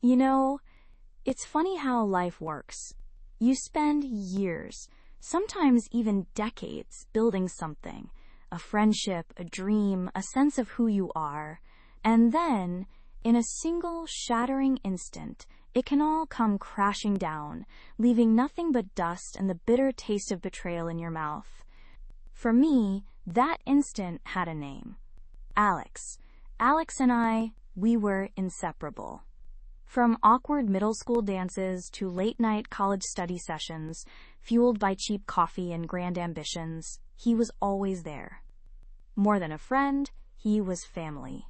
You know, it's funny how life works. You spend years, sometimes even decades, building something, a friendship, a dream, a sense of who you are, and then, in a single shattering instant, it can all come crashing down, leaving nothing but dust and the bitter taste of betrayal in your mouth. For me, that instant had a name. Alex. Alex and I, we were inseparable. From awkward middle school dances to late-night college study sessions, fueled by cheap coffee and grand ambitions, he was always there. More than a friend, he was family.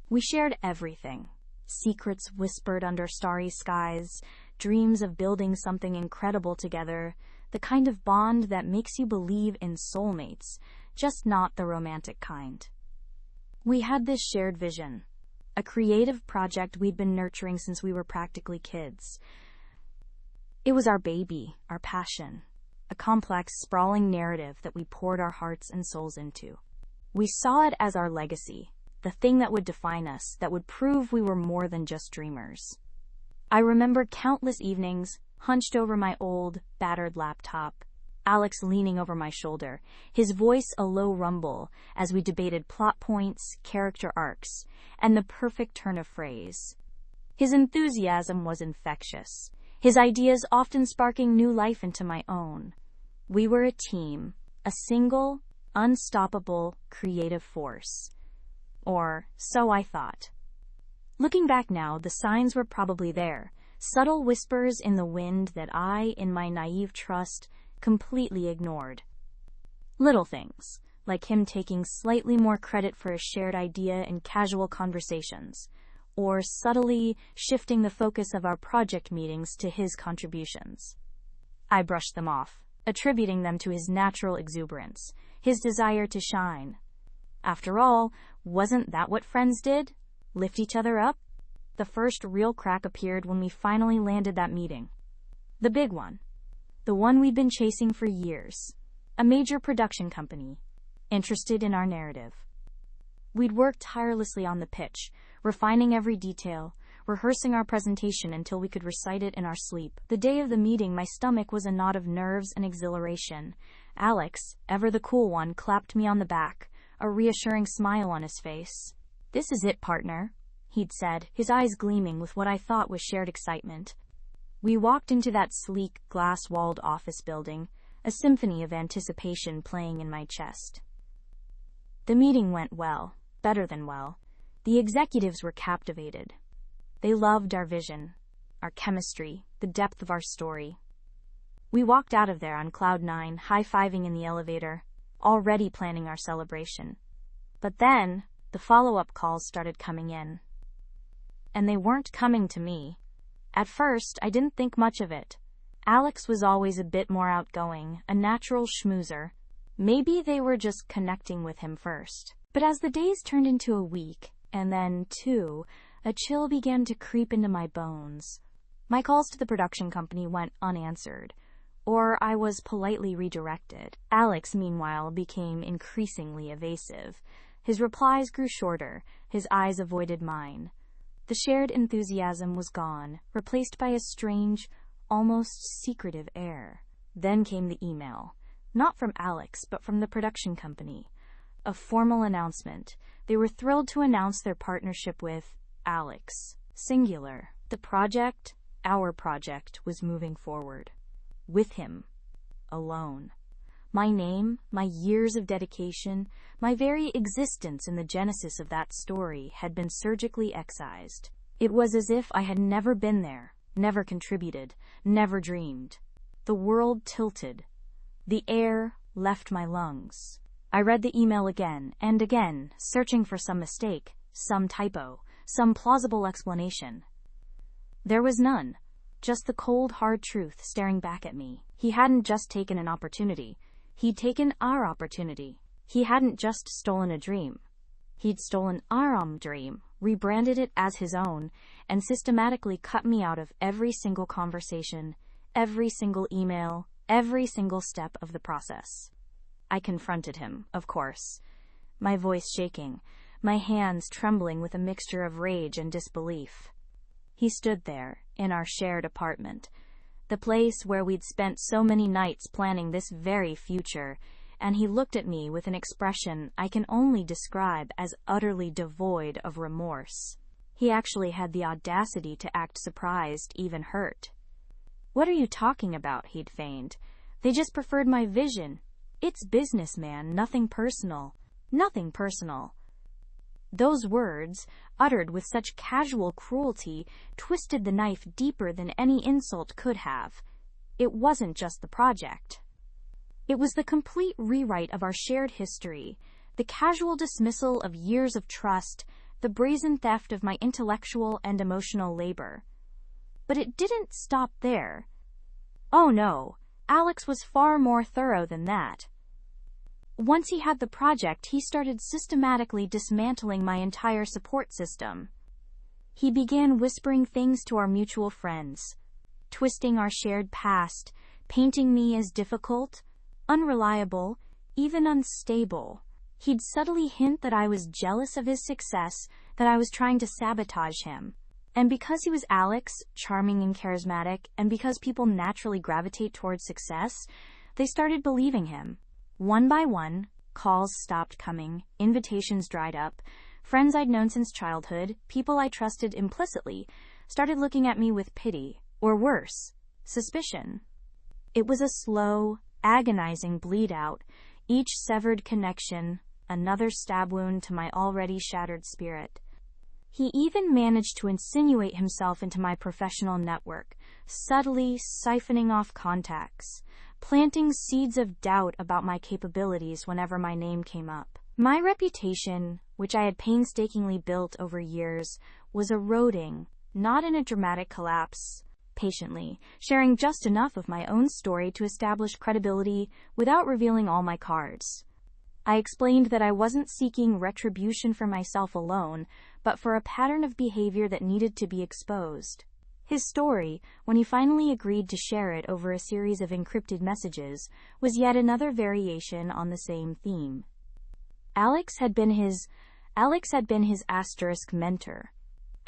We shared everything. Secrets whispered under starry skies, dreams of building something incredible together, the kind of bond that makes you believe in soulmates, just not the romantic kind. We had this shared vision, a creative project we'd been nurturing since we were practically kids. It was our baby, our passion, a complex, sprawling narrative that we poured our hearts and souls into. We saw it as our legacy, the thing that would define us, that would prove we were more than just dreamers. I remember countless evenings, hunched over my old, battered laptop, Alex leaning over my shoulder, his voice a low rumble as we debated plot points, character arcs, and the perfect turn of phrase. His enthusiasm was infectious, his ideas often sparking new life into my own. We were a team, a single, unstoppable, creative force. Or so I thought. Looking back now, the signs were probably there, subtle whispers in the wind that I, in my naive trust, completely ignored. Little things, like him taking slightly more credit for a shared idea in casual conversations, or subtly shifting the focus of our project meetings to his contributions. I brushed them off, attributing them to his natural exuberance, his desire to shine. After all, wasn't that what friends did? Lift each other up? The first real crack appeared when we finally landed that meeting. The big one. The one we'd been chasing for years. A major production company, interested in our narrative. We'd worked tirelessly on the pitch, refining every detail, rehearsing our presentation until we could recite it in our sleep. The day of the meeting, my stomach was a knot of nerves and exhilaration. Alex, ever the cool one, clapped me on the back, a reassuring smile on his face. "This is it, partner," he'd said, his eyes gleaming with what I thought was shared excitement. We walked into that sleek, glass-walled office building, a symphony of anticipation playing in my chest. The meeting went well, better than well. The executives were captivated. They loved our vision, our chemistry, the depth of our story. We walked out of there on cloud nine, high-fiving in the elevator, already planning our celebration. But then, the follow-up calls started coming in. And they weren't coming to me. At first, I didn't think much of it. Alex was always a bit more outgoing, a natural schmoozer. Maybe they were just connecting with him first. But as the days turned into a week, and then two, a chill began to creep into my bones. My calls to the production company went unanswered, or I was politely redirected. Alex, meanwhile, became increasingly evasive. His replies grew shorter, his eyes avoided mine. The shared enthusiasm was gone, replaced by a strange, almost secretive air. Then came the email, not from Alex, but from the production company. A formal announcement. They were thrilled to announce their partnership with Alex, singular. The project, our project, was moving forward. With him. Alone. My name, my years of dedication, my very existence in the genesis of that story had been surgically excised. It was as if I had never been there, never contributed, never dreamed. The world tilted. The air left my lungs. I read the email again and again, searching for some mistake, some typo, some plausible explanation. There was none. Just the cold, hard truth staring back at me. He hadn't just taken an opportunity. He'd taken our opportunity. He hadn't just stolen a dream. He'd stolen our dream, rebranded it as his own, and systematically cut me out of every single conversation, every single email, every single step of the process. I confronted him, of course, my voice shaking, my hands trembling with a mixture of rage and disbelief. He stood there, in our shared apartment, the place where we'd spent so many nights planning this very future, and he looked at me with an expression I can only describe as utterly devoid of remorse. He actually had the audacity to act surprised, even hurt. "What are you talking about?" he'd feigned. "They just preferred my vision. It's business, man, nothing personal. Nothing personal." Those words, uttered with such casual cruelty, twisted the knife deeper than any insult could have. It wasn't just the project. It was the complete rewrite of our shared history, the casual dismissal of years of trust, the brazen theft of my intellectual and emotional labor. But it didn't stop there. Oh no, Alex was far more thorough than that. Once he had the project, he started systematically dismantling my entire support system. He began whispering things to our mutual friends, twisting our shared past, painting me as difficult, unreliable, even unstable. He'd subtly hint that I was jealous of his success, that I was trying to sabotage him. And because he was Alex, charming and charismatic, and because people naturally gravitate towards success, they started believing him. One by one, calls stopped coming, invitations dried up, friends I'd known since childhood, people I trusted implicitly, started looking at me with pity, or worse, suspicion. It was a slow, agonizing bleed-out, each severed connection, another stab wound to my already shattered spirit. He even managed to insinuate himself into my professional network, subtly siphoning off contacts, planting seeds of doubt about my capabilities whenever my name came up. My reputation, which I had painstakingly built over years, was eroding, not in a dramatic collapse, patiently, sharing just enough of my own story to establish credibility without revealing all my cards. I explained that I wasn't seeking retribution for myself alone, but for a pattern of behavior that needed to be exposed. His story, when he finally agreed to share it over a series of encrypted messages, was yet another variation on the same theme. Alex had been his asterisk mentor.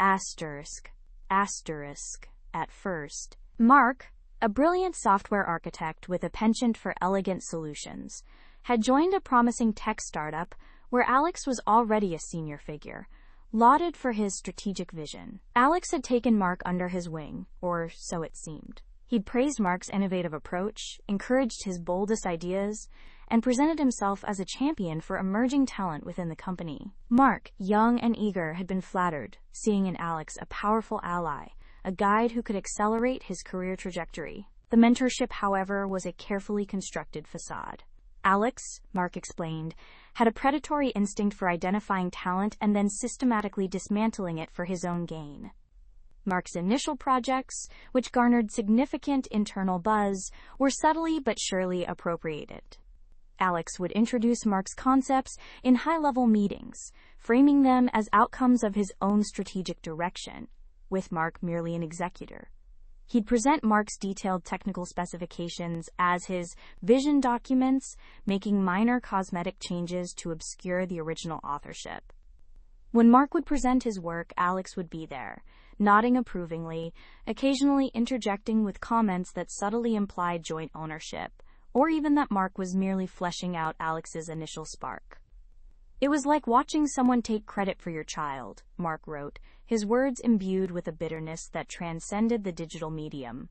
Asterisk. At first. Mark, a brilliant software architect with a penchant for elegant solutions, had joined a promising tech startup where Alex was already a senior figure, lauded for his strategic vision. Alex had taken Mark under his wing, or so it seemed. He'd praised Mark's innovative approach, encouraged his boldest ideas, and presented himself as a champion for emerging talent within the company. Mark, young and eager, had been flattered, seeing in Alex a powerful ally, a guide who could accelerate his career trajectory. The mentorship, however, was a carefully constructed facade. Alex, Mark explained, had a predatory instinct for identifying talent and then systematically dismantling it for his own gain. Mark's initial projects, which garnered significant internal buzz, were subtly but surely appropriated. Alex would introduce Mark's concepts in high-level meetings, framing them as outcomes of his own strategic direction, with Mark merely an executor. He'd present Mark's detailed technical specifications as his vision documents, making minor cosmetic changes to obscure the original authorship. When Mark would present his work, Alex would be there, nodding approvingly, occasionally interjecting with comments that subtly implied joint ownership, or even that Mark was merely fleshing out Alex's initial spark. "It was like watching someone take credit for your child," Mark wrote, his words imbued with a bitterness that transcended the digital medium.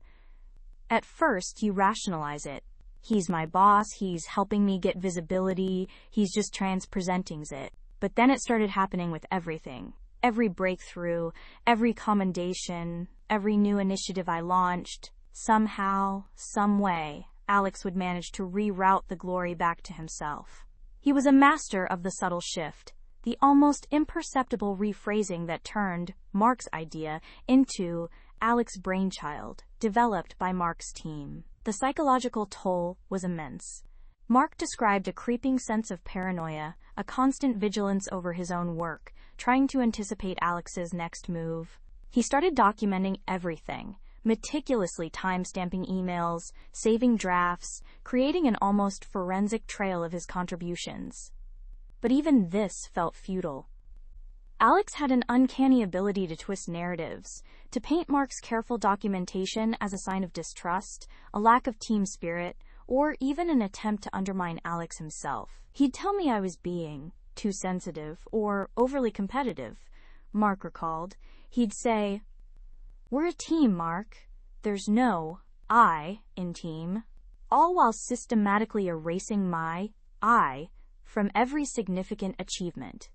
"At first, you rationalize it. He's my boss, he's helping me get visibility, he's just presenting it. But then it started happening with everything. Every breakthrough, every commendation, every new initiative I launched. Somehow, some way, Alex would manage to reroute the glory back to himself. He was a master of the subtle shift, the almost imperceptible rephrasing that turned Mark's idea into Alex's brainchild, developed by Mark's team. The psychological toll was immense. Mark described a creeping sense of paranoia, a constant vigilance over his own work, trying to anticipate Alex's next move. He started documenting everything, meticulously time-stamping emails, saving drafts, creating an almost forensic trail of his contributions. But even this felt futile. Alex had an uncanny ability to twist narratives, to paint Mark's careful documentation as a sign of distrust, a lack of team spirit, or even an attempt to undermine Alex himself. He'd tell me I was being too sensitive or overly competitive, Mark recalled. He'd say, "We're a team, Mark. There's no I in team," all while systematically erasing my I from every significant achievement.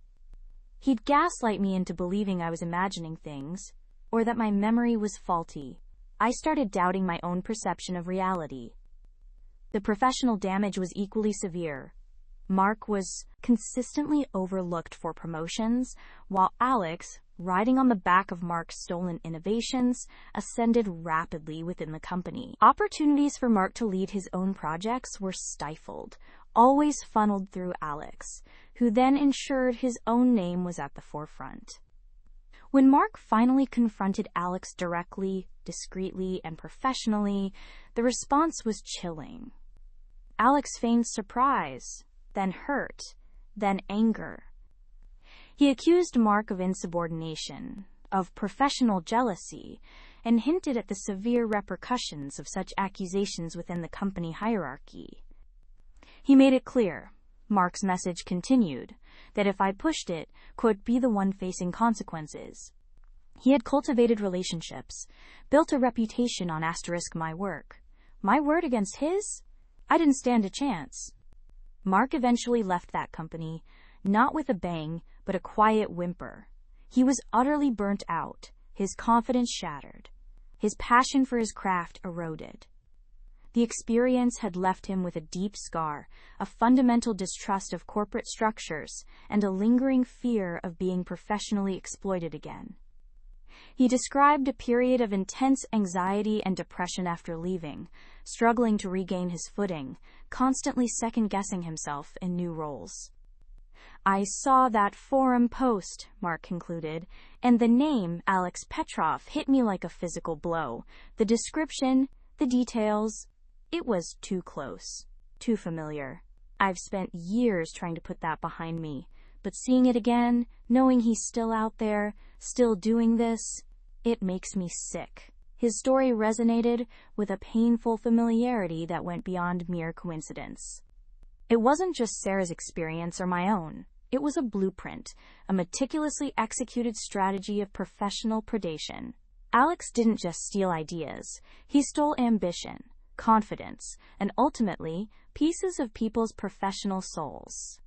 He'd gaslight me into believing I was imagining things, or that my memory was faulty. I started doubting my own perception of reality. The professional damage was equally severe. Mark was consistently overlooked for promotions, while Alex, riding on the back of Mark's stolen innovations, ascended rapidly within the company. Opportunities for Mark to lead his own projects were stifled, always funneled through Alex, who then ensured his own name was at the forefront. When Mark finally confronted Alex directly, discreetly, and professionally, the response was chilling. Alex feigned surprise, then hurt, then anger. He accused Mark of insubordination, of professional jealousy, and hinted at the severe repercussions of such accusations within the company hierarchy. He made it clear, Mark's message continued, that if I pushed it, could be the one facing consequences. He had cultivated relationships, built a reputation on my work. My word against his? I didn't stand a chance. Mark eventually left that company, not with a bang, but a quiet whimper. He was utterly burnt out, his confidence shattered, his passion for his craft eroded. The experience had left him with a deep scar, a fundamental distrust of corporate structures, and a lingering fear of being professionally exploited again. He described a period of intense anxiety and depression after leaving, struggling to regain his footing, constantly second-guessing himself in new roles. I saw that forum post, Mark concluded, and the name Alex Petrov hit me like a physical blow. The description, the details, it was too close, too familiar. I've spent years trying to put that behind me, but seeing it again, knowing he's still out there, still doing this, it makes me sick. His story resonated with a painful familiarity that went beyond mere coincidence. It wasn't just Sarah's experience or my own. It was a blueprint, a meticulously executed strategy of professional predation. Alex didn't just steal ideas. He stole ambition, confidence, and ultimately, pieces of people's professional souls.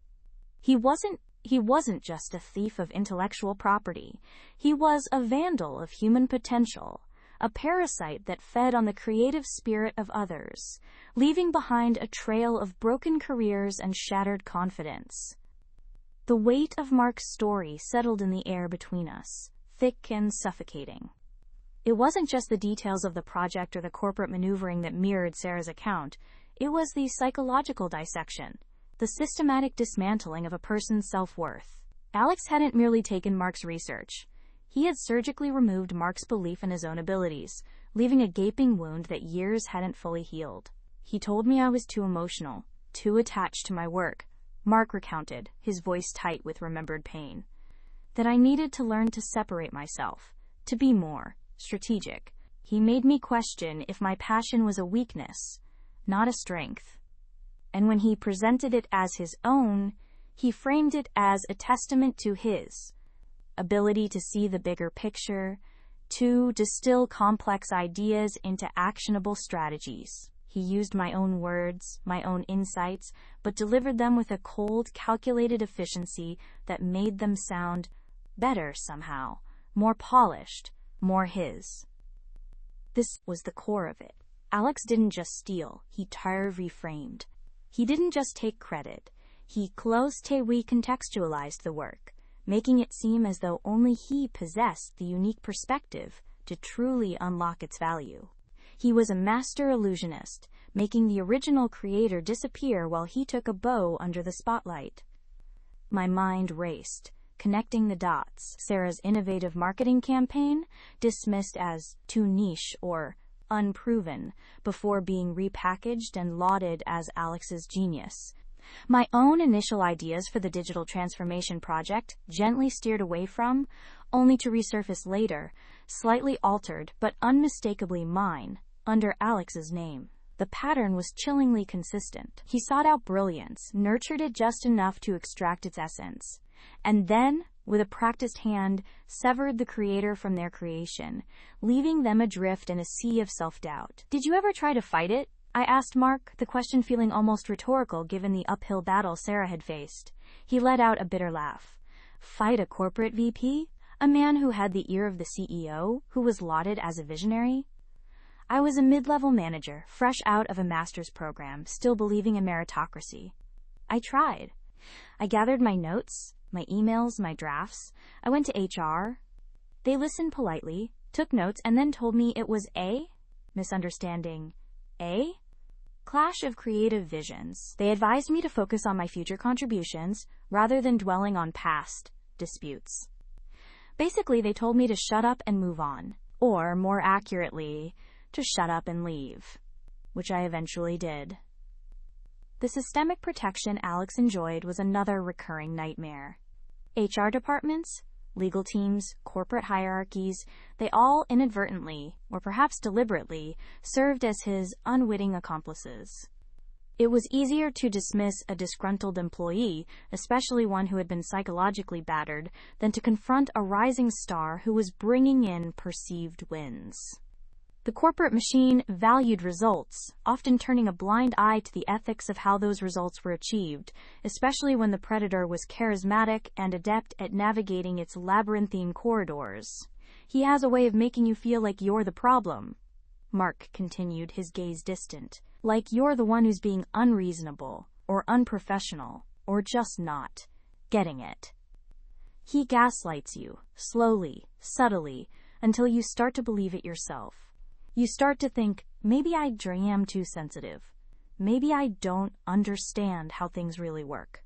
He wasn't just a thief of intellectual property. He was a vandal of human potential, a parasite that fed on the creative spirit of others, leaving behind a trail of broken careers and shattered confidence. The weight of Mark's story settled in the air between us, thick and suffocating. It wasn't just the details of the project or the corporate maneuvering that mirrored Sarah's account. It was the psychological dissection, the systematic dismantling of a person's self-worth. Alex hadn't merely taken Mark's research. He had surgically removed Mark's belief in his own abilities, leaving a gaping wound that years hadn't fully healed. He told me I was too emotional, too attached to my work, Mark recounted, his voice tight with remembered pain. That I needed to learn to separate myself, to be more strategic. He made me question if my passion was a weakness, not a strength. And when he presented it as his own, he framed it as a testament to his ability to see the bigger picture, to distill complex ideas into actionable strategies. He used my own words, my own insights, but delivered them with a cold, calculated efficiency that made them sound better somehow, more polished, more his. This was the core of it. Alex didn't just steal, he reframed. He didn't just take credit, he recontextualized the work, making it seem as though only he possessed the unique perspective to truly unlock its value. He was a master illusionist, making the original creator disappear while he took a bow under the spotlight. My mind raced, connecting the dots. Sarah's innovative marketing campaign, dismissed as too niche or unproven, before being repackaged and lauded as Alex's genius. My own initial ideas for the digital transformation project gently steered away from, only to resurface later, slightly altered but unmistakably mine, under Alex's name. The pattern was chillingly consistent. He sought out brilliance, nurtured it just enough to extract its essence, and then, with a practiced hand, severed the creator from their creation, leaving them adrift in a sea of self-doubt. "Did you ever try to fight it?" I asked Mark, the question feeling almost rhetorical given the uphill battle Sarah had faced. He let out a bitter laugh. Fight a corporate VP? A man who had the ear of the CEO, who was lauded as a visionary? I was a mid-level manager, fresh out of a master's program, still believing in meritocracy. I tried. I gathered my notes, my emails, my drafts. I went to HR. They listened politely, took notes, and then told me it was a misunderstanding. A clash of creative visions. They advised me to focus on my future contributions rather than dwelling on past disputes. Basically, they told me to shut up and move on, or more accurately, to shut up and leave, which I eventually did. The systemic protection Alex enjoyed was another recurring nightmare. HR departments, legal teams, corporate hierarchies, they all inadvertently, or perhaps deliberately, served as his unwitting accomplices. It was easier to dismiss a disgruntled employee, especially one who had been psychologically battered, than to confront a rising star who was bringing in perceived wins. The corporate machine valued results, often turning a blind eye to the ethics of how those results were achieved, especially when the predator was charismatic and adept at navigating its labyrinthine corridors. "He has a way of making you feel like you're the problem," Mark continued, his gaze distant. "Like you're the one who's being unreasonable, or unprofessional, or just not getting it. He gaslights you, slowly, subtly, until you start to believe it yourself. You start to think, maybe I am too sensitive. Maybe I don't understand how things really work.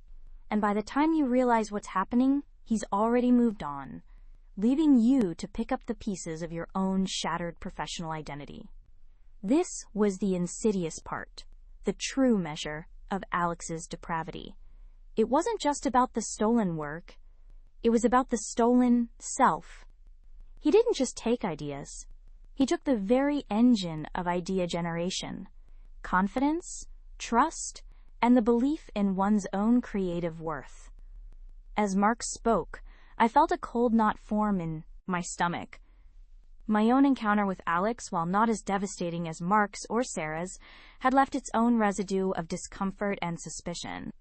And by the time you realize what's happening, he's already moved on, leaving you to pick up the pieces of your own shattered professional identity." This was the insidious part, the true measure of Alex's depravity. It wasn't just about the stolen work. It was about the stolen self. He didn't just take ideas. He took the very engine of idea generation, confidence, trust, and the belief in one's own creative worth. As Mark spoke, I felt a cold knot form in my stomach. My own encounter with Alex, while not as devastating as Mark's or Sarah's, had left its own residue of discomfort and suspicion.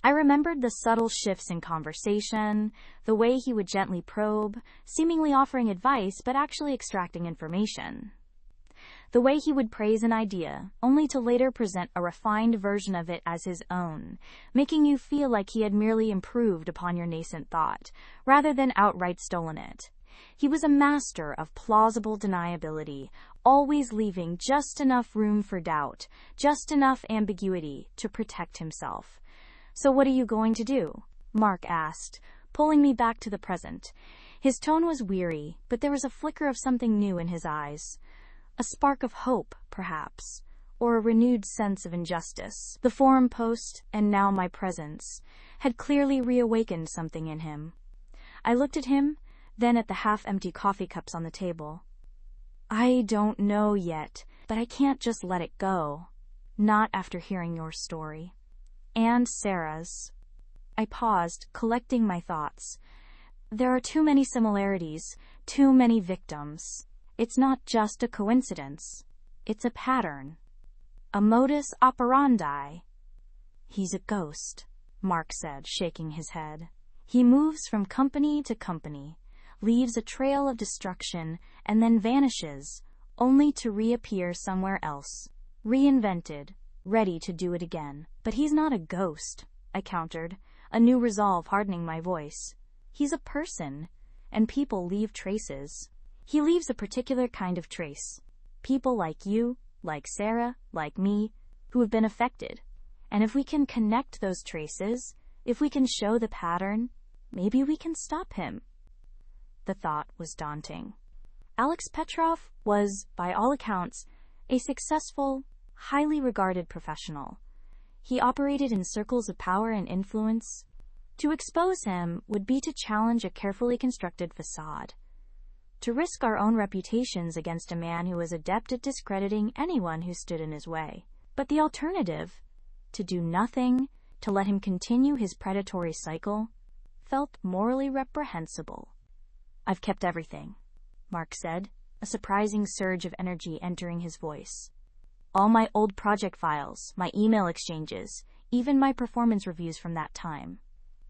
I remembered the subtle shifts in conversation, the way he would gently probe, seemingly offering advice but actually extracting information. The way he would praise an idea, only to later present a refined version of it as his own, making you feel like he had merely improved upon your nascent thought, rather than outright stolen it. He was a master of plausible deniability, always leaving just enough room for doubt, just enough ambiguity to protect himself. "So what are you going to do?" Mark asked, pulling me back to the present. His tone was weary, but there was a flicker of something new in his eyes. A spark of hope, perhaps, or a renewed sense of injustice. The forum post, and now my presence, had clearly reawakened something in him. I looked at him, then at the half-empty coffee cups on the table. "I don't know yet, but I can't just let it go. Not after hearing your story. And Sarah's." I paused, collecting my thoughts. There are too many similarities, too many victims. It's not just a coincidence. It's a pattern. A modus operandi. "He's a ghost," Mark said, shaking his head. "He moves from company to company, leaves a trail of destruction, and then vanishes, only to reappear somewhere else, reinvented, ready to do it again." "But he's not a ghost," I countered, a new resolve hardening my voice. "He's a person, and people leave traces. He leaves a particular kind of trace. People like you, like Sarah, like me, who have been affected. And if we can connect those traces, if we can show the pattern, maybe we can stop him." The thought was daunting. Alex Petrov was, by all accounts, a successful, highly regarded professional. He operated in circles of power and influence. To expose him would be to challenge a carefully constructed facade, to risk our own reputations against a man who was adept at discrediting anyone who stood in his way. But the alternative, to do nothing, to let him continue his predatory cycle, felt morally reprehensible. "I've kept everything," Mark said, a surprising surge of energy entering his voice. "All my old project files, my email exchanges, even my performance reviews from that time.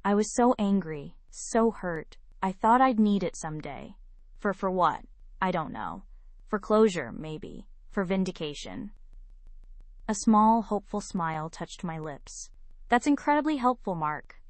I was so angry, so hurt, I thought I'd need it someday. For what? I don't know. For closure, maybe. For vindication." A small, hopeful smile touched my lips. "That's incredibly helpful, Mark.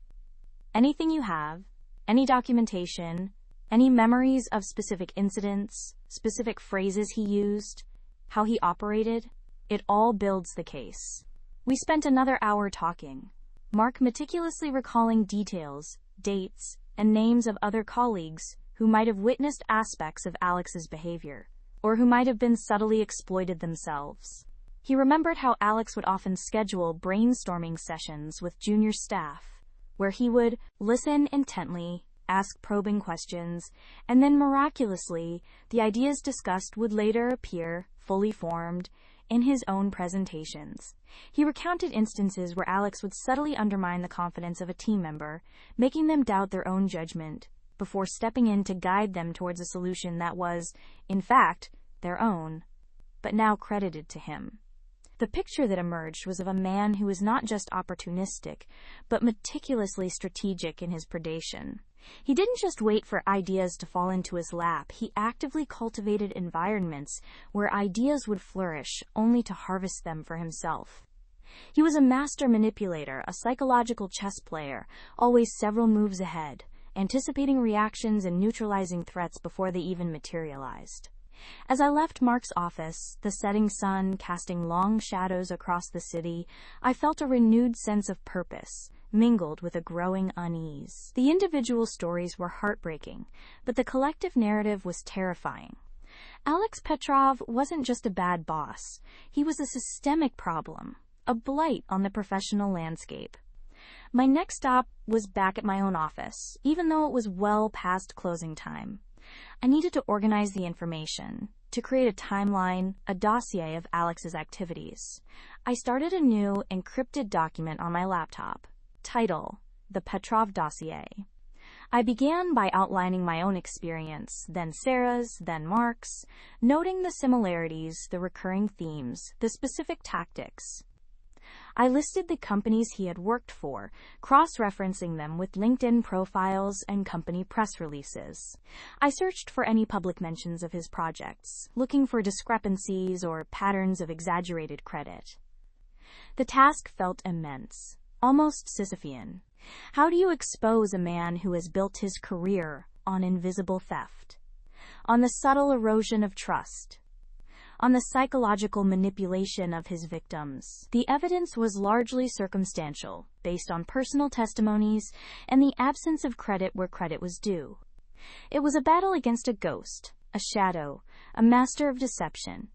Anything you have, any documentation, any memories of specific incidents, specific phrases he used, how he operated, it all builds the case." We spent another hour talking, Mark meticulously recalling details, dates, and names of other colleagues who might have witnessed aspects of Alex's behavior, or who might have been subtly exploited themselves. He remembered how Alex would often schedule brainstorming sessions with junior staff, where he would listen intently, ask probing questions, and then miraculously, the ideas discussed would later appear, fully formed, in his own presentations. He recounted instances where Alex would subtly undermine the confidence of a team member, making them doubt their own judgment, before stepping in to guide them towards a solution that was, in fact, their own, but now credited to him. The picture that emerged was of a man who was not just opportunistic, but meticulously strategic in his predation. He didn't just wait for ideas to fall into his lap, he actively cultivated environments where ideas would flourish, only to harvest them for himself. He was a master manipulator, a psychological chess player, always several moves ahead, anticipating reactions and neutralizing threats before they even materialized. As I left Mark's office, the setting sun casting long shadows across the city, I felt a renewed sense of purpose, mingled with a growing unease. The individual stories were heartbreaking, but the collective narrative was terrifying. Alex Petrov wasn't just a bad boss. He was a systemic problem, a blight on the professional landscape. My next stop was back at my own office, even though it was well past closing time. I needed to organize the information, to create a timeline, a dossier of Alex's activities. I started a new, encrypted document on my laptop. Title: The Petrov Dossier. I began by outlining my own experience, then Sarah's, then Mark's, noting the similarities, the recurring themes, the specific tactics. I listed the companies he had worked for, cross-referencing them with LinkedIn profiles and company press releases. I searched for any public mentions of his projects, looking for discrepancies or patterns of exaggerated credit. The task felt immense, almost Sisyphean. How do you expose a man who has built his career on invisible theft, on the subtle erosion of trust, on the psychological manipulation of his victims? The evidence was largely circumstantial, based on personal testimonies and the absence of credit where credit was due. It was a battle against a ghost, a shadow, a master of deception.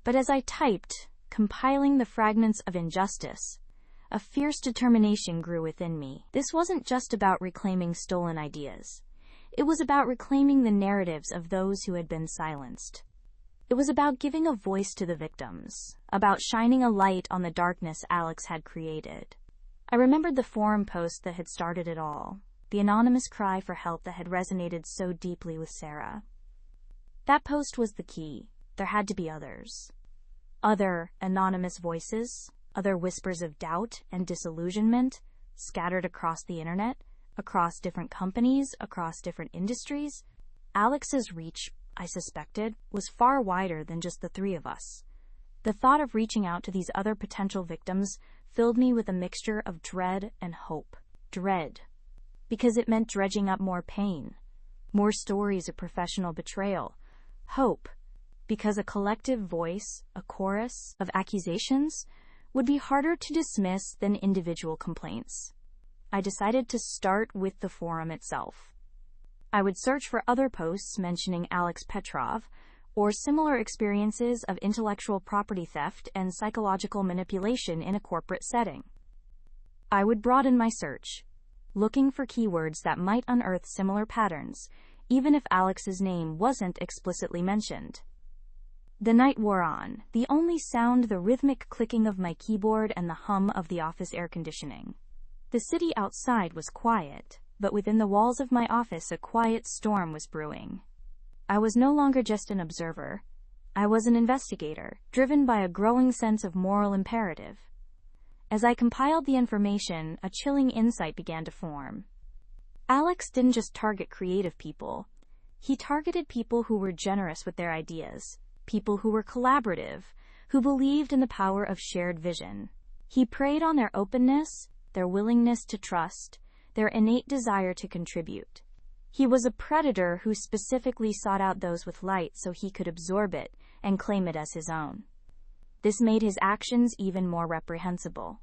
But as I typed, compiling the fragments of injustice, a fierce determination grew within me. This wasn't just about reclaiming stolen ideas. It was about reclaiming the narratives of those who had been silenced. It was about giving a voice to the victims, about shining a light on the darkness Alex had created. I remembered the forum post that had started it all, the anonymous cry for help that had resonated so deeply with Sarah. That post was the key. There had to be others. Other anonymous voices, other whispers of doubt and disillusionment, scattered across the internet, across different companies, across different industries. Alex's reach, I suspected, was far wider than just the three of us. The thought of reaching out to these other potential victims filled me with a mixture of dread and hope. Dread, because it meant dredging up more pain, more stories of professional betrayal. Hope, because a collective voice, a chorus of accusations, would be harder to dismiss than individual complaints. I decided to start with the forum itself. I would search for other posts mentioning Alex Petrov, or similar experiences of intellectual property theft and psychological manipulation in a corporate setting. I would broaden my search, looking for keywords that might unearth similar patterns, even if Alex's name wasn't explicitly mentioned. The night wore on, the only sound the rhythmic clicking of my keyboard and the hum of the office air conditioning. The city outside was quiet, but within the walls of my office a quiet storm was brewing. I was no longer just an observer. I was an investigator, driven by a growing sense of moral imperative. As I compiled the information, a chilling insight began to form. Alex didn't just target creative people. He targeted people who were generous with their ideas, people who were collaborative, who believed in the power of shared vision. He preyed on their openness, their willingness to trust, their innate desire to contribute. He was a predator who specifically sought out those with light so he could absorb it and claim it as his own. This made his actions even more reprehensible.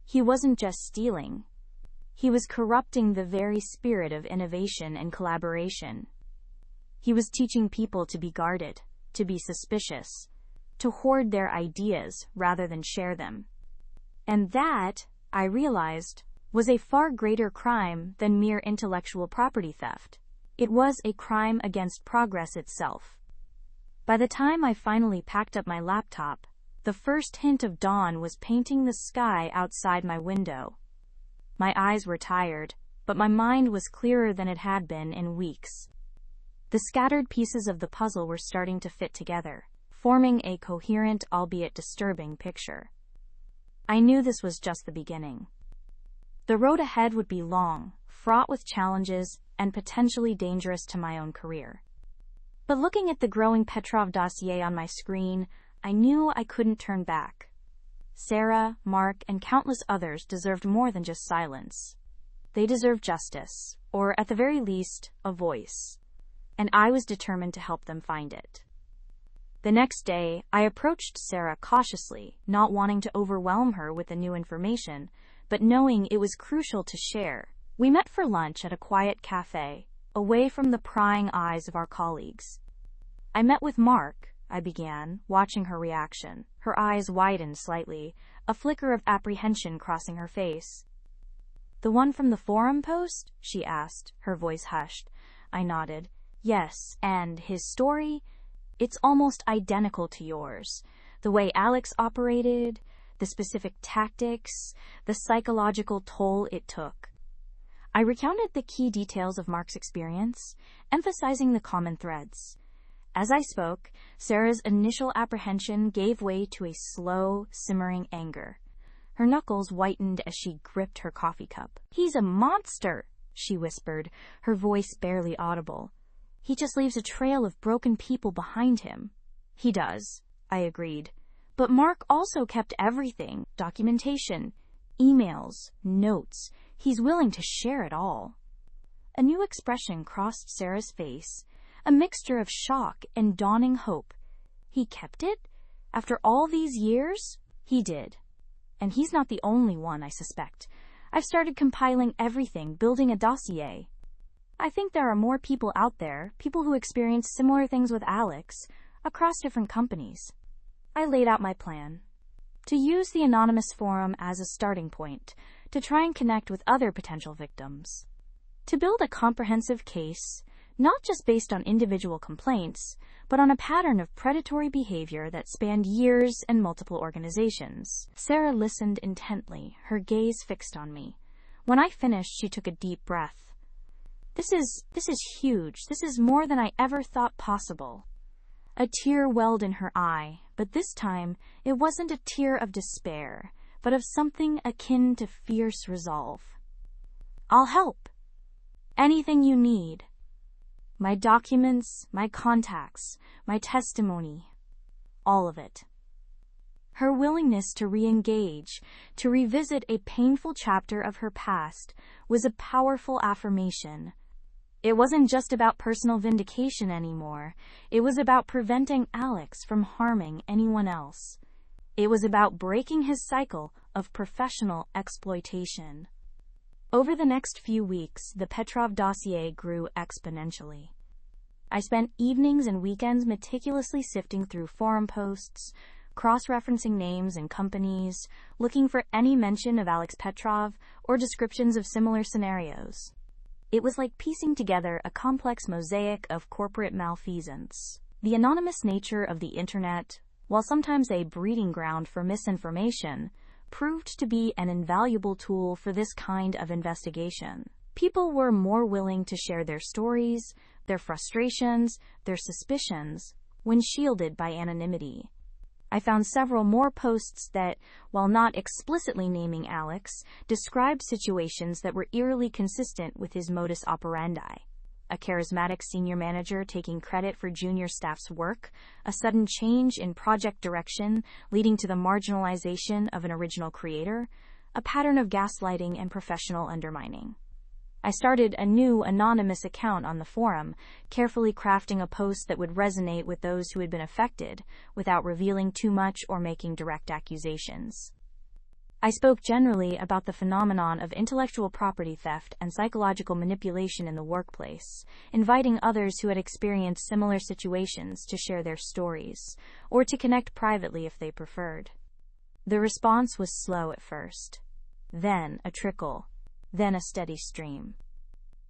He wasn't just stealing. He was corrupting the very spirit of innovation and collaboration. He was teaching people to be guarded, to be suspicious, to hoard their ideas rather than share them. And that, I realized, was a far greater crime than mere intellectual property theft. It was a crime against progress itself. By the time I finally packed up my laptop, the first hint of dawn was painting the sky outside my window. My eyes were tired, but my mind was clearer than it had been in weeks. The scattered pieces of the puzzle were starting to fit together, forming a coherent, albeit disturbing, picture. I knew this was just the beginning. The road ahead would be long, fraught with challenges, and potentially dangerous to my own career. But looking at the growing Petrov dossier on my screen, I knew I couldn't turn back. Sarah, Mark, and countless others deserved more than just silence. They deserved justice, or at the very least, a voice. And I was determined to help them find it. The next day, I approached Sarah cautiously, not wanting to overwhelm her with the new information, but knowing it was crucial to share. We met for lunch at a quiet cafe, away from the prying eyes of our colleagues. I met with Mark, I began, watching her reaction. Her eyes widened slightly, a flicker of apprehension crossing her face. "The one from the forum post?" she asked, her voice hushed. I nodded. "Yes, and his story? It's almost identical to yours. The way Alex operated, the specific tactics, the psychological toll it took." I recounted the key details of Mark's experience, emphasizing the common threads. As I spoke, Sarah's initial apprehension gave way to a slow, simmering anger. Her knuckles whitened as she gripped her coffee cup. "He's a monster," she whispered, her voice barely audible. "He just leaves a trail of broken people behind him." "He does," I agreed. "But Mark also kept everything, documentation, emails, notes. He's willing to share it all." A new expression crossed Sarah's face, a mixture of shock and dawning hope. "He kept it? After all these years?" "He did. And he's not the only one, I suspect. I've started compiling everything, building a dossier. I think there are more people out there, people who experience similar things with Alex, across different companies." I laid out my plan. To use the anonymous forum as a starting point, to try and connect with other potential victims. To build a comprehensive case, not just based on individual complaints, but on a pattern of predatory behavior that spanned years and multiple organizations. Sarah listened intently, her gaze fixed on me. When I finished, she took a deep breath. This is huge. This is more than I ever thought possible." A tear welled in her eye, but this time it wasn't a tear of despair, but of something akin to fierce resolve. "I'll help. Anything you need. My documents, my contacts, my testimony. All of it." Her willingness to re-engage, to revisit a painful chapter of her past, was a powerful affirmation. It wasn't just about personal vindication anymore. It was about preventing Alex from harming anyone else. It was about breaking his cycle of professional exploitation. Over the next few weeks, the Petrov dossier grew exponentially. I spent evenings and weekends meticulously sifting through forum posts, cross-referencing names and companies, looking for any mention of Alex Petrov or descriptions of similar scenarios. It was like piecing together a complex mosaic of corporate malfeasance. The anonymous nature of the internet, while sometimes a breeding ground for misinformation, proved to be an invaluable tool for this kind of investigation. People were more willing to share their stories, their frustrations, their suspicions, when shielded by anonymity. I found several more posts that, while not explicitly naming Alex, described situations that were eerily consistent with his modus operandi. A charismatic senior manager taking credit for junior staff's work, a sudden change in project direction leading to the marginalization of an original creator, a pattern of gaslighting and professional undermining. I started a new anonymous account on the forum, carefully crafting a post that would resonate with those who had been affected, without revealing too much or making direct accusations. I spoke generally about the phenomenon of intellectual property theft and psychological manipulation in the workplace, inviting others who had experienced similar situations to share their stories, or to connect privately if they preferred. The response was slow at first, then a trickle, then a steady stream.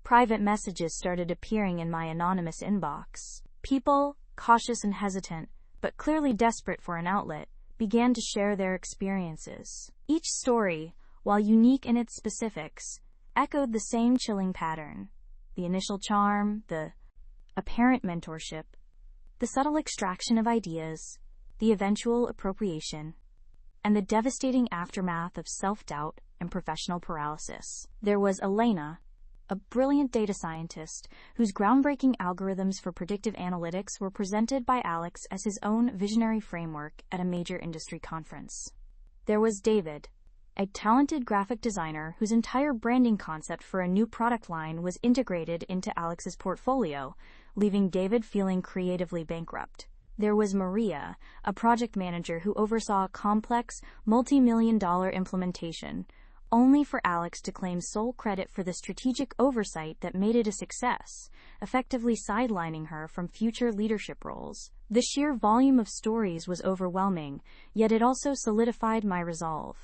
Private messages started appearing in my anonymous inbox. People, cautious and hesitant, but clearly desperate for an outlet, began to share their experiences. Each story, while unique in its specifics, echoed the same chilling pattern. The initial charm, the apparent mentorship, the subtle extraction of ideas, the eventual appropriation, and the devastating aftermath of self-doubt and professional paralysis. There was Elena, a brilliant data scientist whose groundbreaking algorithms for predictive analytics were presented by Alex as his own visionary framework at a major industry conference. There was David, a talented graphic designer whose entire branding concept for a new product line was integrated into Alex's portfolio, leaving David feeling creatively bankrupt. There was Maria, a project manager who oversaw a complex, multi-million-dollar implementation, only for Alex to claim sole credit for the strategic oversight that made it a success, effectively sidelining her from future leadership roles. The sheer volume of stories was overwhelming, yet it also solidified my resolve.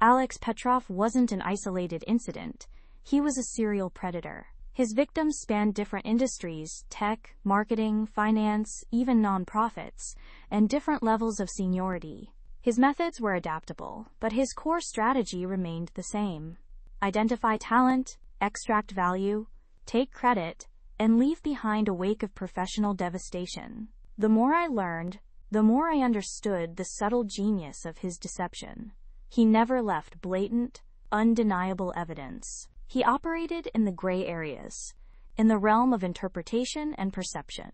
Alex Petrov wasn't an isolated incident. He was a serial predator. His victims spanned different industries, tech, marketing, finance, even nonprofits, and different levels of seniority. His methods were adaptable, but his core strategy remained the same. Identify talent, extract value, take credit, and leave behind a wake of professional devastation. The more I learned, the more I understood the subtle genius of his deception. He never left blatant, undeniable evidence. He operated in the gray areas, in the realm of interpretation and perception.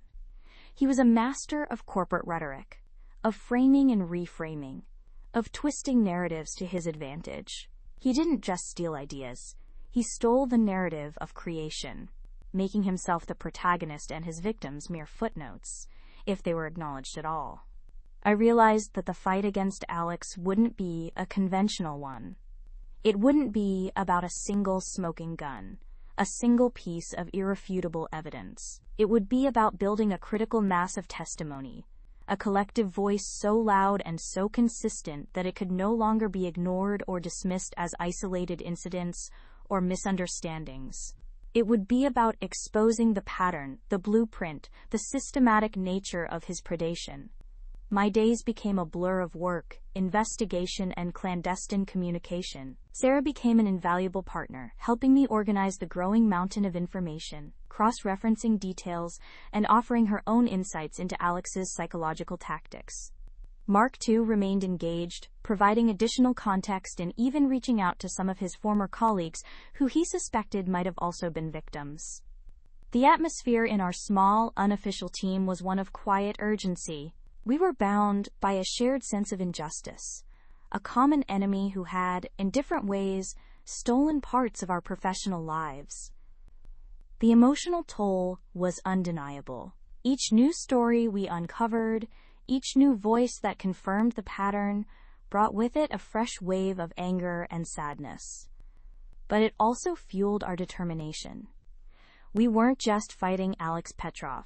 He was a master of corporate rhetoric, of framing and reframing, of twisting narratives to his advantage. He didn't just steal ideas. He stole the narrative of creation, making himself the protagonist and his victims mere footnotes, if they were acknowledged at all. I realized that the fight against Alex wouldn't be a conventional one. It wouldn't be about a single smoking gun, a single piece of irrefutable evidence. It would be about building a critical mass of testimony, a collective voice so loud and so consistent that it could no longer be ignored or dismissed as isolated incidents or misunderstandings. It would be about exposing the pattern, the blueprint, the systematic nature of his predation. My days became a blur of work, investigation, and clandestine communication. Sarah became an invaluable partner, helping me organize the growing mountain of information, cross-referencing details, and offering her own insights into Alex's psychological tactics. Mark, too, remained engaged, providing additional context and even reaching out to some of his former colleagues who he suspected might have also been victims. The atmosphere in our small, unofficial team was one of quiet urgency. We were bound by a shared sense of injustice, a common enemy who had, in different ways, stolen parts of our professional lives. The emotional toll was undeniable. Each new story we uncovered, each new voice that confirmed the pattern, brought with it a fresh wave of anger and sadness. But it also fueled our determination. We weren't just fighting Alex Petrov.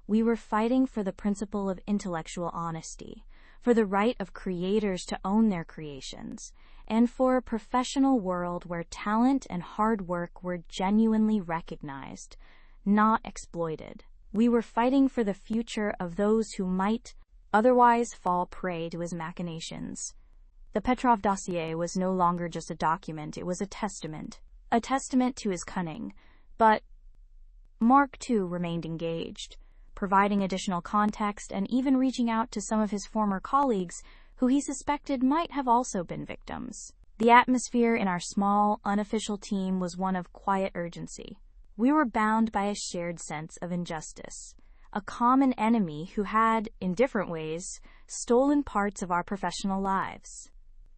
We were fighting for the principle of intellectual honesty, for the right of creators to own their creations, and for a professional world where talent and hard work were genuinely recognized, not exploited. We were fighting for the future of those who might otherwise fall prey to his machinations. The Petrov dossier was no longer just a document, it was a testament to his cunning. But Mark, too, remained engaged, providing additional context and even reaching out to some of his former colleagues who he suspected might have also been victims. The atmosphere in our small, unofficial team was one of quiet urgency. We were bound by a shared sense of injustice, a common enemy who had, in different ways, stolen parts of our professional lives.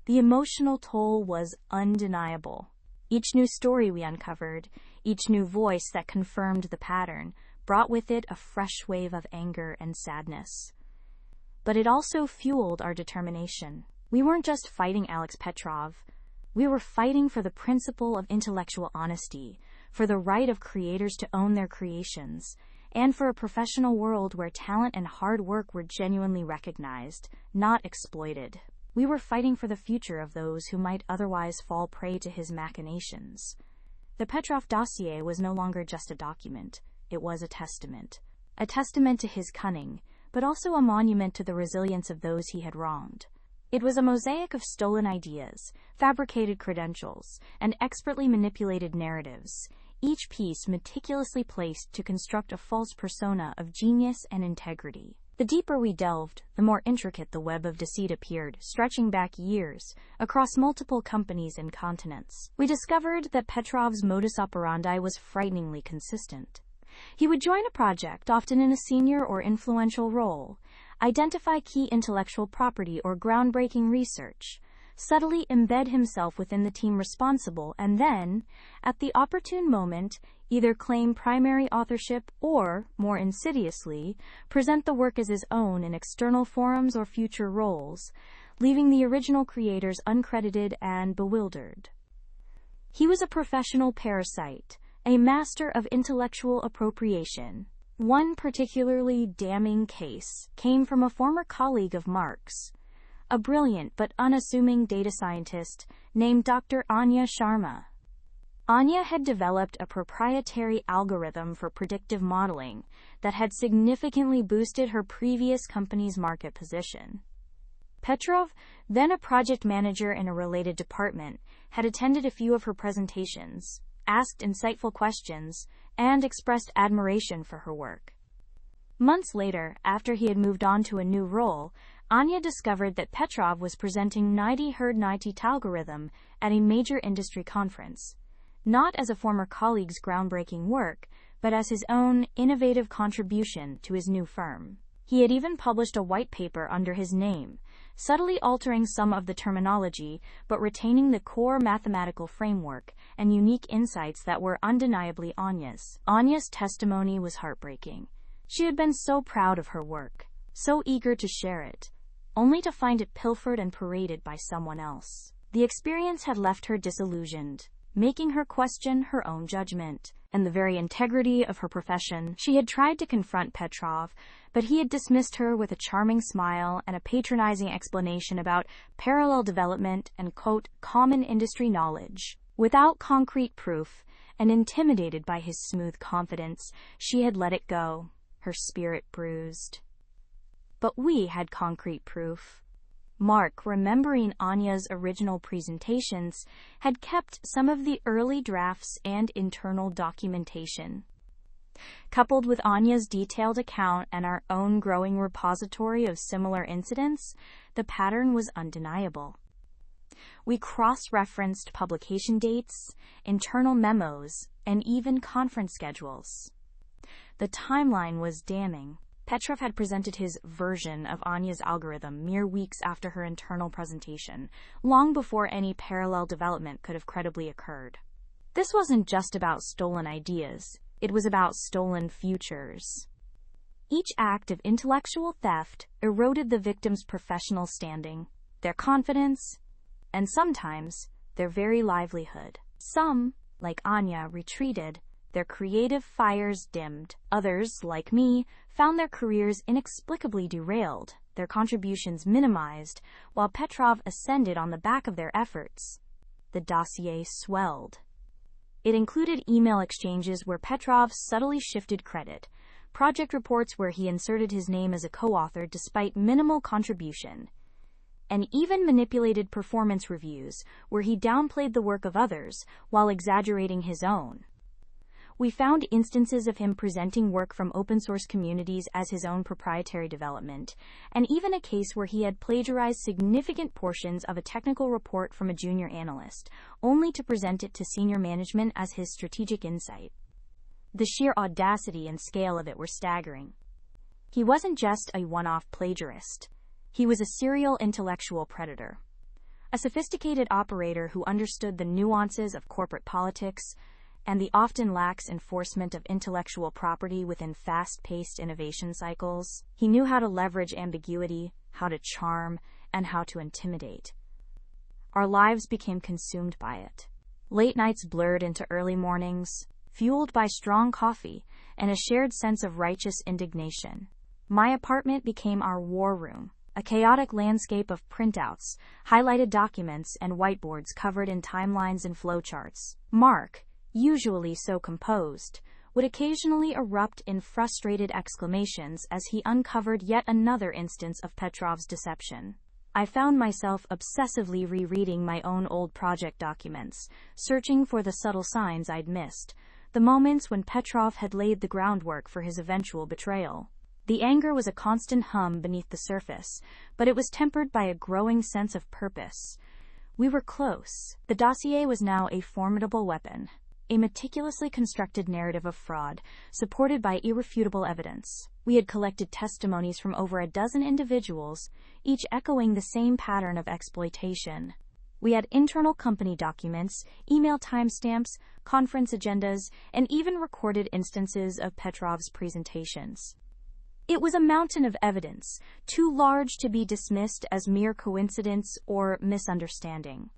The emotional toll was undeniable. Each new story we uncovered, each new voice that confirmed the pattern, brought with it a fresh wave of anger and sadness. But it also fueled our determination. We weren't just fighting Alex Petrov. We were fighting for the principle of intellectual honesty, for the right of creators to own their creations, and for a professional world where talent and hard work were genuinely recognized, not exploited. We were fighting for the future of those who might otherwise fall prey to his machinations. The Petrov dossier was no longer just a document. It was a testament to his cunning, but also a monument to the resilience of those he had wronged. It was a mosaic of stolen ideas, fabricated credentials, and expertly manipulated narratives, each piece meticulously placed to construct a false persona of genius and integrity. The deeper we delved, the more intricate the web of deceit appeared, stretching back years, across multiple companies and continents. We discovered that Petrov's modus operandi was frighteningly consistent. He would join a project, often in a senior or influential role, identify key intellectual property or groundbreaking research, subtly embed himself within the team responsible, and then, at the opportune moment, either claim primary authorship or, more insidiously, present the work as his own in external forums or future roles, leaving the original creators uncredited and bewildered. He was a professional parasite, a master of intellectual appropriation. One particularly damning case came from a former colleague of Mark's, a brilliant but unassuming data scientist named Dr. Anya Sharma. Anya had developed a proprietary algorithm for predictive modeling that had significantly boosted her previous company's market position. Petrov, then a project manager in a related department, had attended a few of her presentations, asked insightful questions, and expressed admiration for her work. Months later, after he had moved on to a new role, Anya discovered that Petrov was presenting 90-Herd-90 algorithm at a major industry conference, not as a former colleague's groundbreaking work, but as his own innovative contribution to his new firm. He had even published a white paper under his name, subtly altering some of the terminology, but retaining the core mathematical framework and unique insights that were undeniably Anya's. Anya's testimony was heartbreaking. She had been so proud of her work, so eager to share it, only to find it pilfered and paraded by someone else. The experience had left her disillusioned, making her question her own judgment and the very integrity of her profession. She had tried to confront Petrov, but he had dismissed her with a charming smile and a patronizing explanation about parallel development and, quote, common industry knowledge. Without concrete proof, and intimidated by his smooth confidence, she had let it go, her spirit bruised. But we had concrete proof. Mark, remembering Anya's original presentations, had kept some of the early drafts and internal documentation. Coupled with Anya's detailed account and our own growing repository of similar incidents, the pattern was undeniable. We cross-referenced publication dates, internal memos, and even conference schedules. The timeline was damning. Petrov had presented his version of Anya's algorithm mere weeks after her internal presentation, long before any parallel development could have credibly occurred. This wasn't just about stolen ideas, it was about stolen futures. Each act of intellectual theft eroded the victim's professional standing, their confidence, and sometimes their very livelihood. Some, like Anya, retreated, their creative fires dimmed. Others, like me, found their careers inexplicably derailed, their contributions minimized, while Petrov ascended on the back of their efforts. The dossier swelled. It included email exchanges where Petrov subtly shifted credit, project reports where he inserted his name as a co-author despite minimal contribution, and even manipulated performance reviews where he downplayed the work of others while exaggerating his own. We found instances of him presenting work from open-source communities as his own proprietary development, and even a case where he had plagiarized significant portions of a technical report from a junior analyst, only to present it to senior management as his strategic insight. The sheer audacity and scale of it were staggering. He wasn't just a one-off plagiarist. He was a serial intellectual predator. A sophisticated operator who understood the nuances of corporate politics and the often lax enforcement of intellectual property within fast-paced innovation cycles. He knew how to leverage ambiguity, how to charm, and how to intimidate. Our lives became consumed by it. Late nights blurred into early mornings, fueled by strong coffee and a shared sense of righteous indignation. My apartment became our war room, a chaotic landscape of printouts, highlighted documents, and whiteboards covered in timelines and flowcharts. Mark, usually so composed, would occasionally erupt in frustrated exclamations as he uncovered yet another instance of Petrov's deception. I found myself obsessively rereading my own old project documents, searching for the subtle signs I'd missed, the moments when Petrov had laid the groundwork for his eventual betrayal. The anger was a constant hum beneath the surface, but it was tempered by a growing sense of purpose. We were close. The dossier was now a formidable weapon. A meticulously constructed narrative of fraud, supported by irrefutable evidence. We had collected testimonies from over a dozen individuals, each echoing the same pattern of exploitation. We had internal company documents, email timestamps, conference agendas, and even recorded instances of Petrov's presentations. It was a mountain of evidence, too large to be dismissed as mere coincidence or misunderstanding.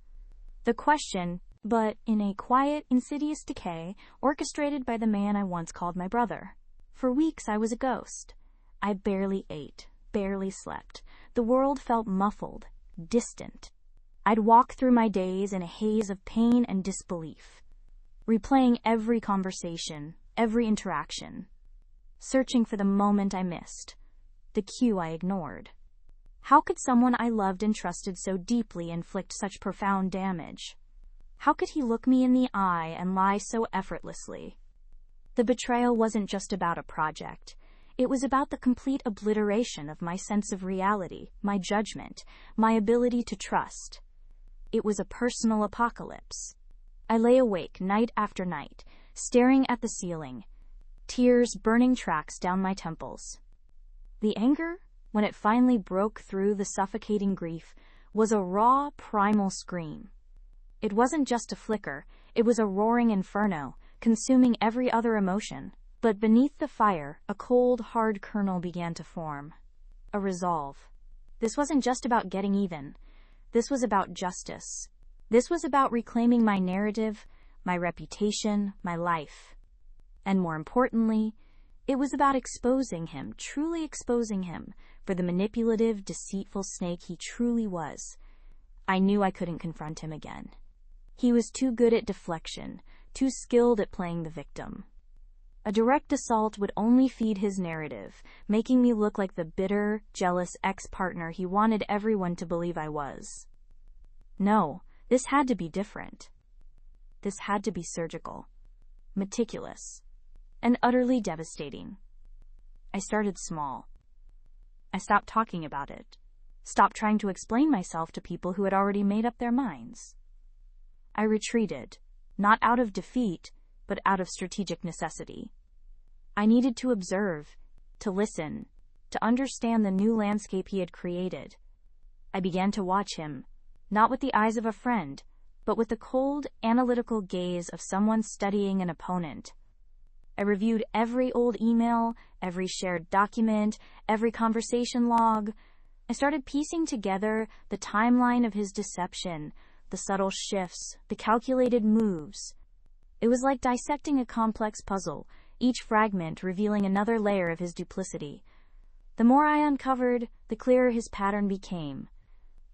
The question, but in a quiet, insidious decay, orchestrated by the man I once called my brother. For weeks I was a ghost. I barely ate, barely slept. The world felt muffled, distant. I'd walk through my days in a haze of pain and disbelief, replaying every conversation, every interaction, searching for the moment I missed, the cue I ignored. How could someone I loved and trusted so deeply inflict such profound damage? How could he look me in the eye and lie so effortlessly? The betrayal wasn't just about a project. It was about the complete obliteration of my sense of reality, my judgment, my ability to trust. It was a personal apocalypse. I lay awake night after night, staring at the ceiling, tears burning tracks down my temples. The anger, when it finally broke through the suffocating grief, was a raw, primal scream. It wasn't just a flicker, it was a roaring inferno, consuming every other emotion. But beneath the fire, a cold, hard kernel began to form. A resolve. This wasn't just about getting even. This was about justice. This was about reclaiming my narrative, my reputation, my life. And more importantly, it was about exposing him, truly exposing him, for the manipulative, deceitful snake he truly was. I knew I couldn't confront him again. He was too good at deflection, too skilled at playing the victim. A direct assault would only feed his narrative, making me look like the bitter, jealous ex-partner he wanted everyone to believe I was. No, this had to be different. This had to be surgical, meticulous, and utterly devastating. I started small. I stopped talking about it, stopped trying to explain myself to people who had already made up their minds. I retreated, not out of defeat, but out of strategic necessity. I needed to observe, to listen, to understand the new landscape he had created. I began to watch him, not with the eyes of a friend, but with the cold, analytical gaze of someone studying an opponent. I reviewed every old email, every shared document, every conversation log. I started piecing together the timeline of his deception, the subtle shifts, the calculated moves. It was like dissecting a complex puzzle, each fragment revealing another layer of his duplicity. The more I uncovered, the clearer his pattern became.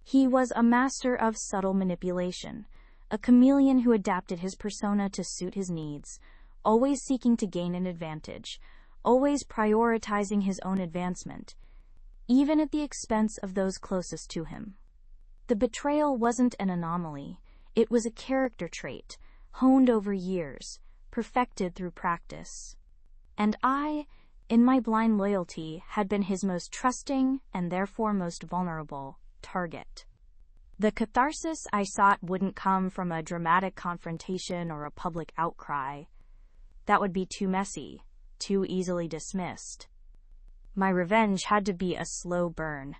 He was a master of subtle manipulation, a chameleon who adapted his persona to suit his needs, always seeking to gain an advantage, always prioritizing his own advancement, even at the expense of those closest to him. The betrayal wasn't an anomaly. It was a character trait, honed over years, perfected through practice. And I, in my blind loyalty, had been his most trusting, and therefore most vulnerable, target. The catharsis I sought wouldn't come from a dramatic confrontation or a public outcry. That would be too messy, too easily dismissed. My revenge had to be a slow burn,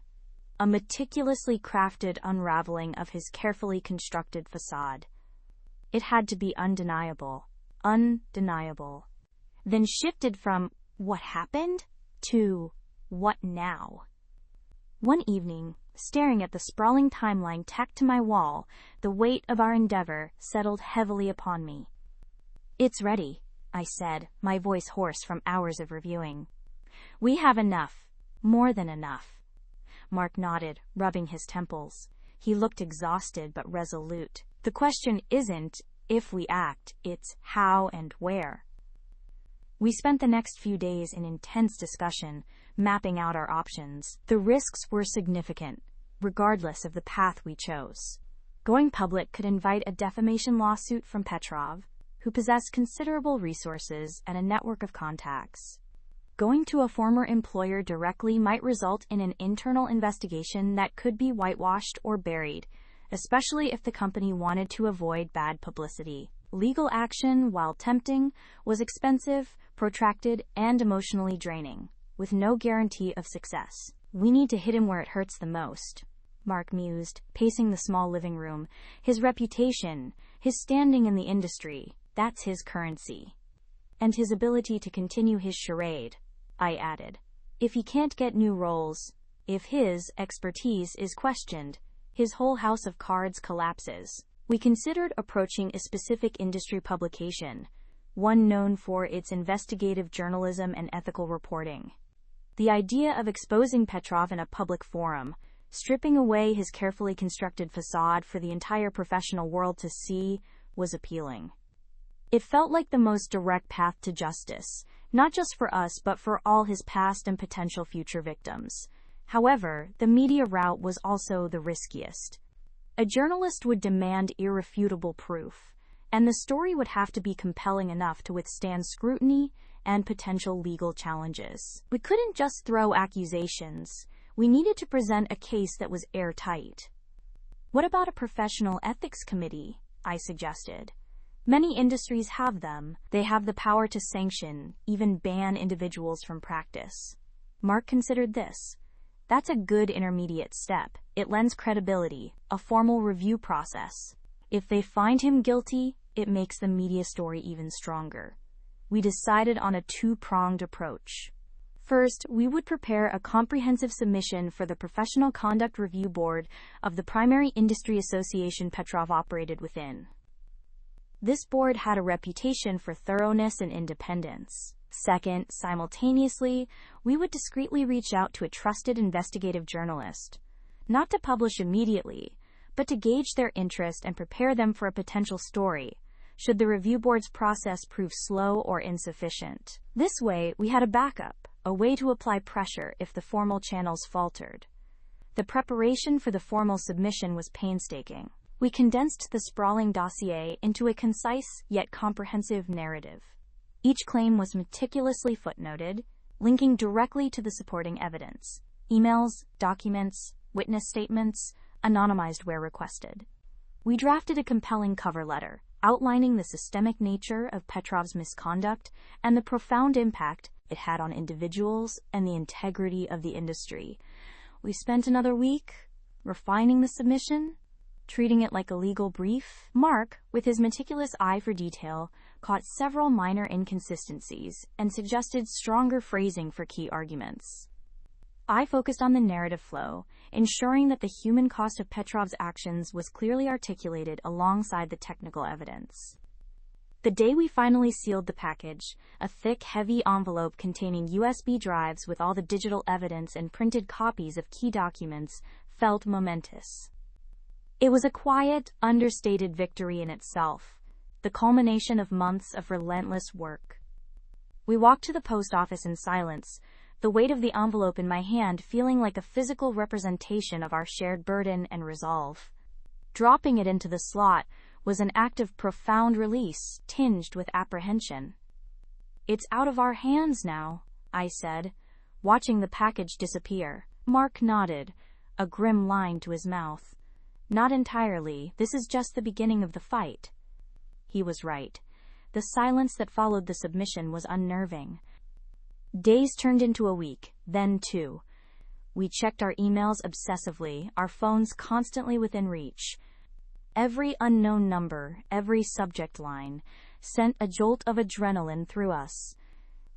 a meticulously crafted unraveling of his carefully constructed facade. It had to be undeniable, then shifted from "what happened?" to "what now?" One evening, staring at the sprawling timeline tacked to my wall, the weight of our endeavor settled heavily upon me. "It's ready," I said, my voice hoarse from hours of reviewing. "We have enough. More than enough." Mark nodded, rubbing his temples. He looked exhausted but resolute. "The question isn't if we act, it's how and where." We spent the next few days in intense discussion, mapping out our options. The risks were significant, regardless of the path we chose. Going public could invite a defamation lawsuit from Petrov, who possessed considerable resources and a network of contacts. Going to a former employer directly might result in an internal investigation that could be whitewashed or buried, especially if the company wanted to avoid bad publicity. Legal action, while tempting, was expensive, protracted, and emotionally draining, with no guarantee of success. "We need to hit him where it hurts the most," Mark mused, pacing the small living room. "His reputation, his standing in the industry, that's his currency. And his ability to continue his charade," I added. "If he can't get new roles, if his expertise is questioned, his whole house of cards collapses." We considered approaching a specific industry publication, one known for its investigative journalism and ethical reporting. The idea of exposing Petrov in a public forum, stripping away his carefully constructed facade for the entire professional world to see, was appealing. It felt like the most direct path to justice, not just for us but for all his past and potential future victims. However, the media route was also the riskiest. A journalist would demand irrefutable proof, and the story would have to be compelling enough to withstand scrutiny and potential legal challenges. We couldn't just throw accusations. We needed to present a case that was airtight. "What about a professional ethics committee?" I suggested. "Many industries have them. They have the power to sanction, even ban individuals from practice." Mark considered this. "That's a good intermediate step. It lends credibility, a formal review process. If they find him guilty, it makes the media story even stronger." We decided on a two-pronged approach. First, we would prepare a comprehensive submission for the Professional Conduct Review Board of the primary industry association Petrov operated within. This board had a reputation for thoroughness and independence. Second, simultaneously, we would discreetly reach out to a trusted investigative journalist, not to publish immediately, but to gauge their interest and prepare them for a potential story, should the review board's process prove slow or insufficient. This way, we had a backup, a way to apply pressure if the formal channels faltered. The preparation for the formal submission was painstaking. We condensed the sprawling dossier into a concise yet comprehensive narrative. Each claim was meticulously footnoted, linking directly to the supporting evidence: emails, documents, witness statements, anonymized where requested. We drafted a compelling cover letter, outlining the systemic nature of Petrov's misconduct and the profound impact it had on individuals and the integrity of the industry. We spent another week refining the submission, treating it like a legal brief. Mark, with his meticulous eye for detail, caught several minor inconsistencies and suggested stronger phrasing for key arguments. I focused on the narrative flow, ensuring that the human cost of Petrov's actions was clearly articulated alongside the technical evidence. The day we finally sealed the package, a thick, heavy envelope containing USB drives with all the digital evidence and printed copies of key documents, felt momentous. It was a quiet, understated victory in itself, the culmination of months of relentless work. We walked to the post office in silence, the weight of the envelope in my hand feeling like a physical representation of our shared burden and resolve. Dropping it into the slot was an act of profound release, tinged with apprehension. "It's out of our hands now," I said, watching the package disappear. Mark nodded, a grim line to his mouth. "Not entirely. This is just the beginning of the fight." He was right. The silence that followed the submission was unnerving. Days turned into a week, then 2. We checked our emails obsessively, our phones constantly within reach. Every unknown number, every subject line, sent a jolt of adrenaline through us.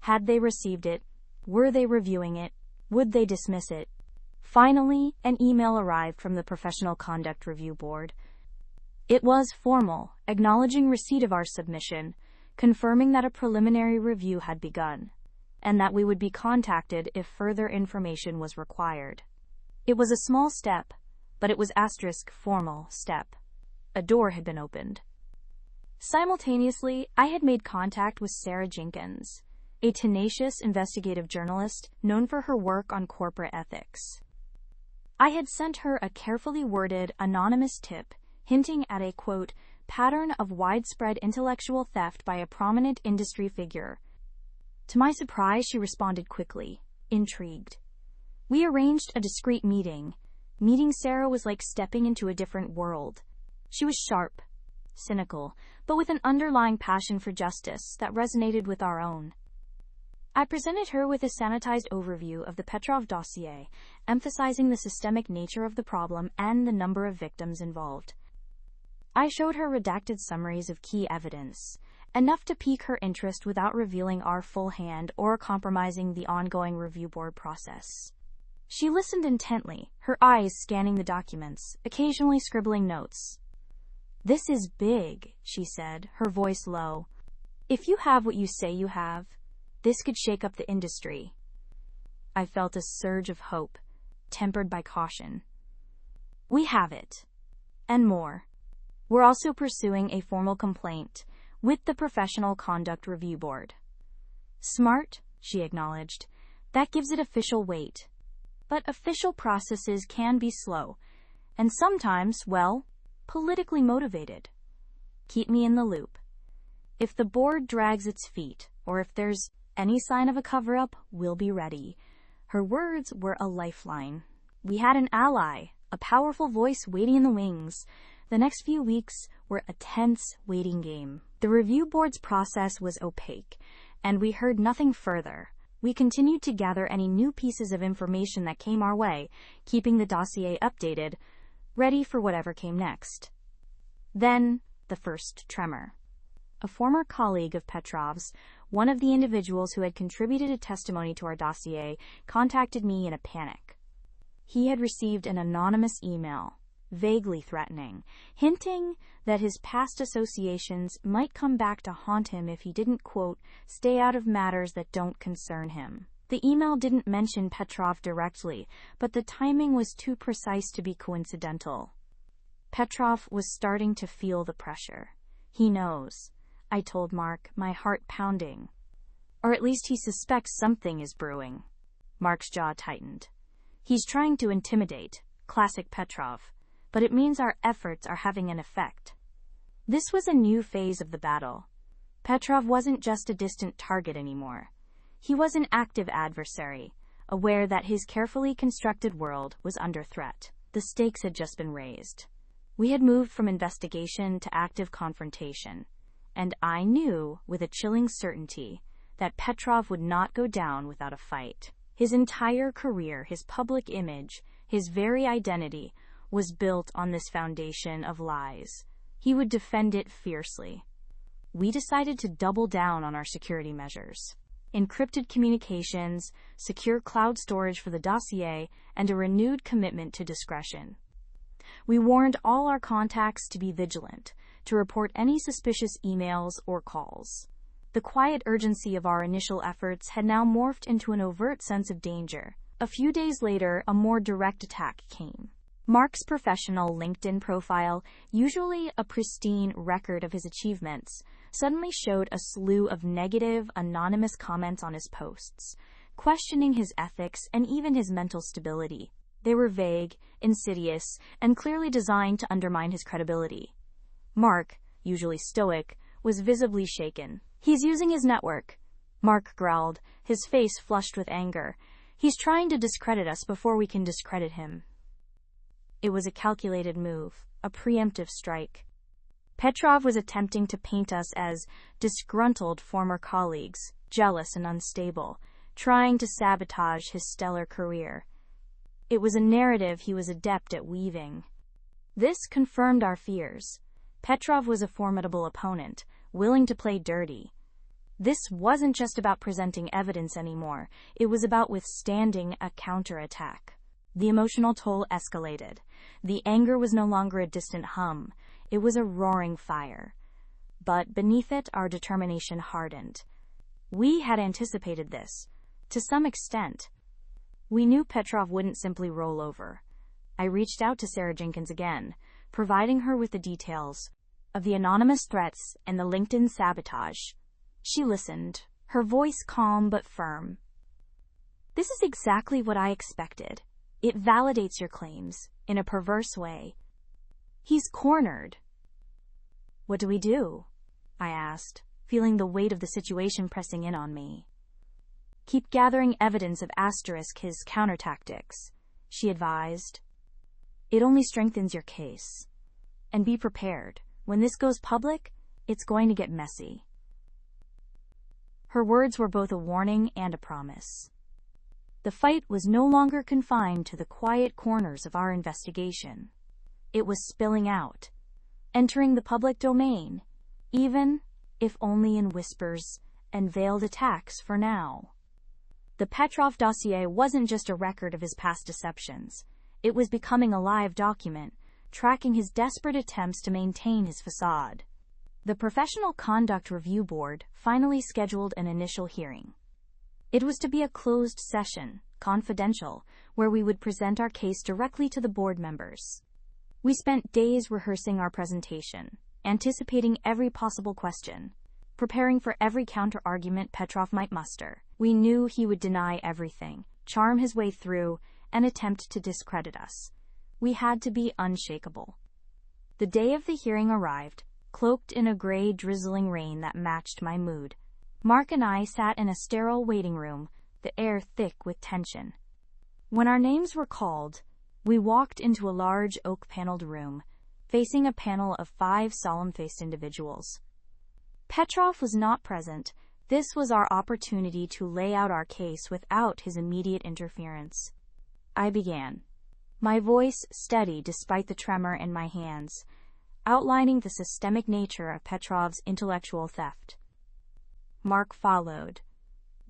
Had they received it? Were they reviewing it? Would they dismiss it? Finally, an email arrived from the Professional Conduct Review Board. It was formal, acknowledging receipt of our submission, confirming that a preliminary review had begun, and that we would be contacted if further information was required. It was a small step, but it was *formal step. A door had been opened. Simultaneously, I had made contact with Sarah Jenkins, a tenacious investigative journalist known for her work on corporate ethics. I had sent her a carefully worded, anonymous tip hinting at a, quote, pattern of widespread intellectual theft by a prominent industry figure. To my surprise, she responded quickly, intrigued. We arranged a discreet meeting. Meeting Sarah was like stepping into a different world. She was sharp, cynical, but with an underlying passion for justice that resonated with our own. I presented her with a sanitized overview of the Petrov dossier, emphasizing the systemic nature of the problem and the number of victims involved. I showed her redacted summaries of key evidence, enough to pique her interest without revealing our full hand or compromising the ongoing review board process. She listened intently, her eyes scanning the documents, occasionally scribbling notes. "This is big," she said, her voice low. "If you have what you say you have, this could shake up the industry." I felt a surge of hope, tempered by caution. "We have it. And more. We're also pursuing a formal complaint with the Professional Conduct Review Board." "Smart," she acknowledged. "That gives it official weight. But official processes can be slow, and sometimes, well, politically motivated. Keep me in the loop. If the board drags its feet, or if there's any sign of a cover-up, we'll be ready." Her words were a lifeline. We had an ally, a powerful voice waiting in the wings. The next few weeks were a tense waiting game. The review board's process was opaque, and we heard nothing further. We continued to gather any new pieces of information that came our way, keeping the dossier updated, ready for whatever came next. Then, the first tremor. A former colleague of Petrov's, one of the individuals who had contributed a testimony to our dossier, contacted me in a panic. He had received an anonymous email, vaguely threatening, hinting that his past associations might come back to haunt him if he didn't, quote, stay out of matters that don't concern him. The email didn't mention Petrov directly, but the timing was too precise to be coincidental. Petrov was starting to feel the pressure. "He knows," I told Mark, my heart pounding. "Or at least he suspects something is brewing." Mark's jaw tightened. "He's trying to intimidate, classic Petrov, but it means our efforts are having an effect." This was a new phase of the battle. Petrov wasn't just a distant target anymore. He was an active adversary, aware that his carefully constructed world was under threat. The stakes had just been raised. We had moved from investigation to active confrontation, and I knew, with a chilling certainty, that Petrov would not go down without a fight. His entire career, his public image, his very identity, was built on this foundation of lies. He would defend it fiercely. We decided to double down on our security measures. Encrypted communications, secure cloud storage for the dossier, and a renewed commitment to discretion. We warned all our contacts to be vigilant, to report any suspicious emails or calls. The quiet urgency of our initial efforts had now morphed into an overt sense of danger. A few days later, a more direct attack came. Mark's professional LinkedIn profile, usually a pristine record of his achievements, suddenly showed a slew of negative, anonymous comments on his posts, questioning his ethics and even his mental stability. They were vague, insidious, and clearly designed to undermine his credibility. Mark, usually stoic, was visibly shaken. "He's using his network," Mark growled, his face flushed with anger. "He's trying to discredit us before we can discredit him." It was a calculated move, a preemptive strike. Petrov was attempting to paint us as disgruntled former colleagues, jealous and unstable, trying to sabotage his stellar career. It was a narrative he was adept at weaving. This confirmed our fears. Petrov was a formidable opponent, willing to play dirty. This wasn't just about presenting evidence anymore, it was about withstanding a counterattack. The emotional toll escalated. The anger was no longer a distant hum, it was a roaring fire. But beneath it, our determination hardened. We had anticipated this, to some extent. We knew Petrov wouldn't simply roll over. I reached out to Sarah Jenkins again, providing her with the details of the anonymous threats and the LinkedIn sabotage. She listened, her voice calm but firm. "This is exactly what I expected. It validates your claims, in a perverse way. He's cornered." "What do we do?" I asked, feeling the weight of the situation pressing in on me. "Keep gathering evidence of his countertactics," she advised. "It only strengthens your case. And be prepared. When this goes public, it's going to get messy." Her words were both a warning and a promise. The fight was no longer confined to the quiet corners of our investigation. It was spilling out, entering the public domain, even if only in whispers and veiled attacks for now. The Petrov dossier wasn't just a record of his past deceptions. It was becoming a live document, tracking his desperate attempts to maintain his facade. The Professional Conduct Review Board finally scheduled an initial hearing. It was to be a closed session, confidential, where we would present our case directly to the board members. We spent days rehearsing our presentation, anticipating every possible question, preparing for every counter-argument Petrov might muster. We knew he would deny everything, charm his way through, and attempt to discredit us. We had to be unshakable. The day of the hearing arrived, cloaked in a gray, drizzling rain that matched my mood. Mark and I sat in a sterile waiting room, the air thick with tension. When our names were called, we walked into a large oak-paneled room, facing a panel of 5 solemn-faced individuals. Petrov was not present. This was our opportunity to lay out our case without his immediate interference. I began, my voice steady despite the tremor in my hands, outlining the systemic nature of Petrov's intellectual theft. Mark followed,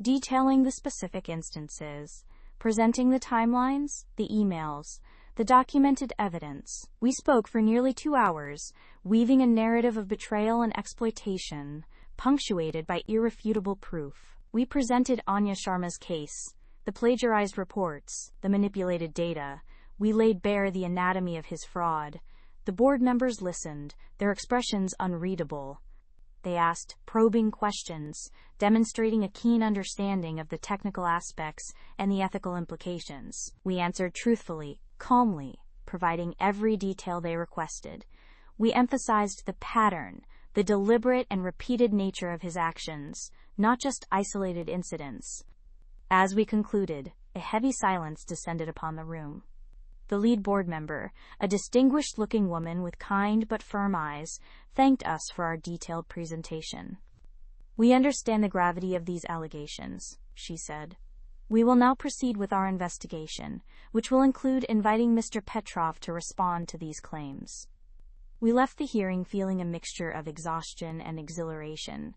detailing the specific instances, presenting the timelines, the emails, the documented evidence. We spoke for nearly 2 hours, weaving a narrative of betrayal and exploitation, punctuated by irrefutable proof. We presented Anya Sharma's case, the plagiarized reports, the manipulated data. We laid bare the anatomy of his fraud. The board members listened, their expressions unreadable. They asked probing questions, demonstrating a keen understanding of the technical aspects and the ethical implications. We answered truthfully, calmly, providing every detail they requested. We emphasized the pattern, the deliberate and repeated nature of his actions, not just isolated incidents. As we concluded, a heavy silence descended upon the room. The lead board member, a distinguished-looking woman with kind but firm eyes, thanked us for our detailed presentation. "We understand the gravity of these allegations," she said. "We will now proceed with our investigation, which will include inviting Mr. Petrov to respond to these claims." We left the hearing feeling a mixture of exhaustion and exhilaration.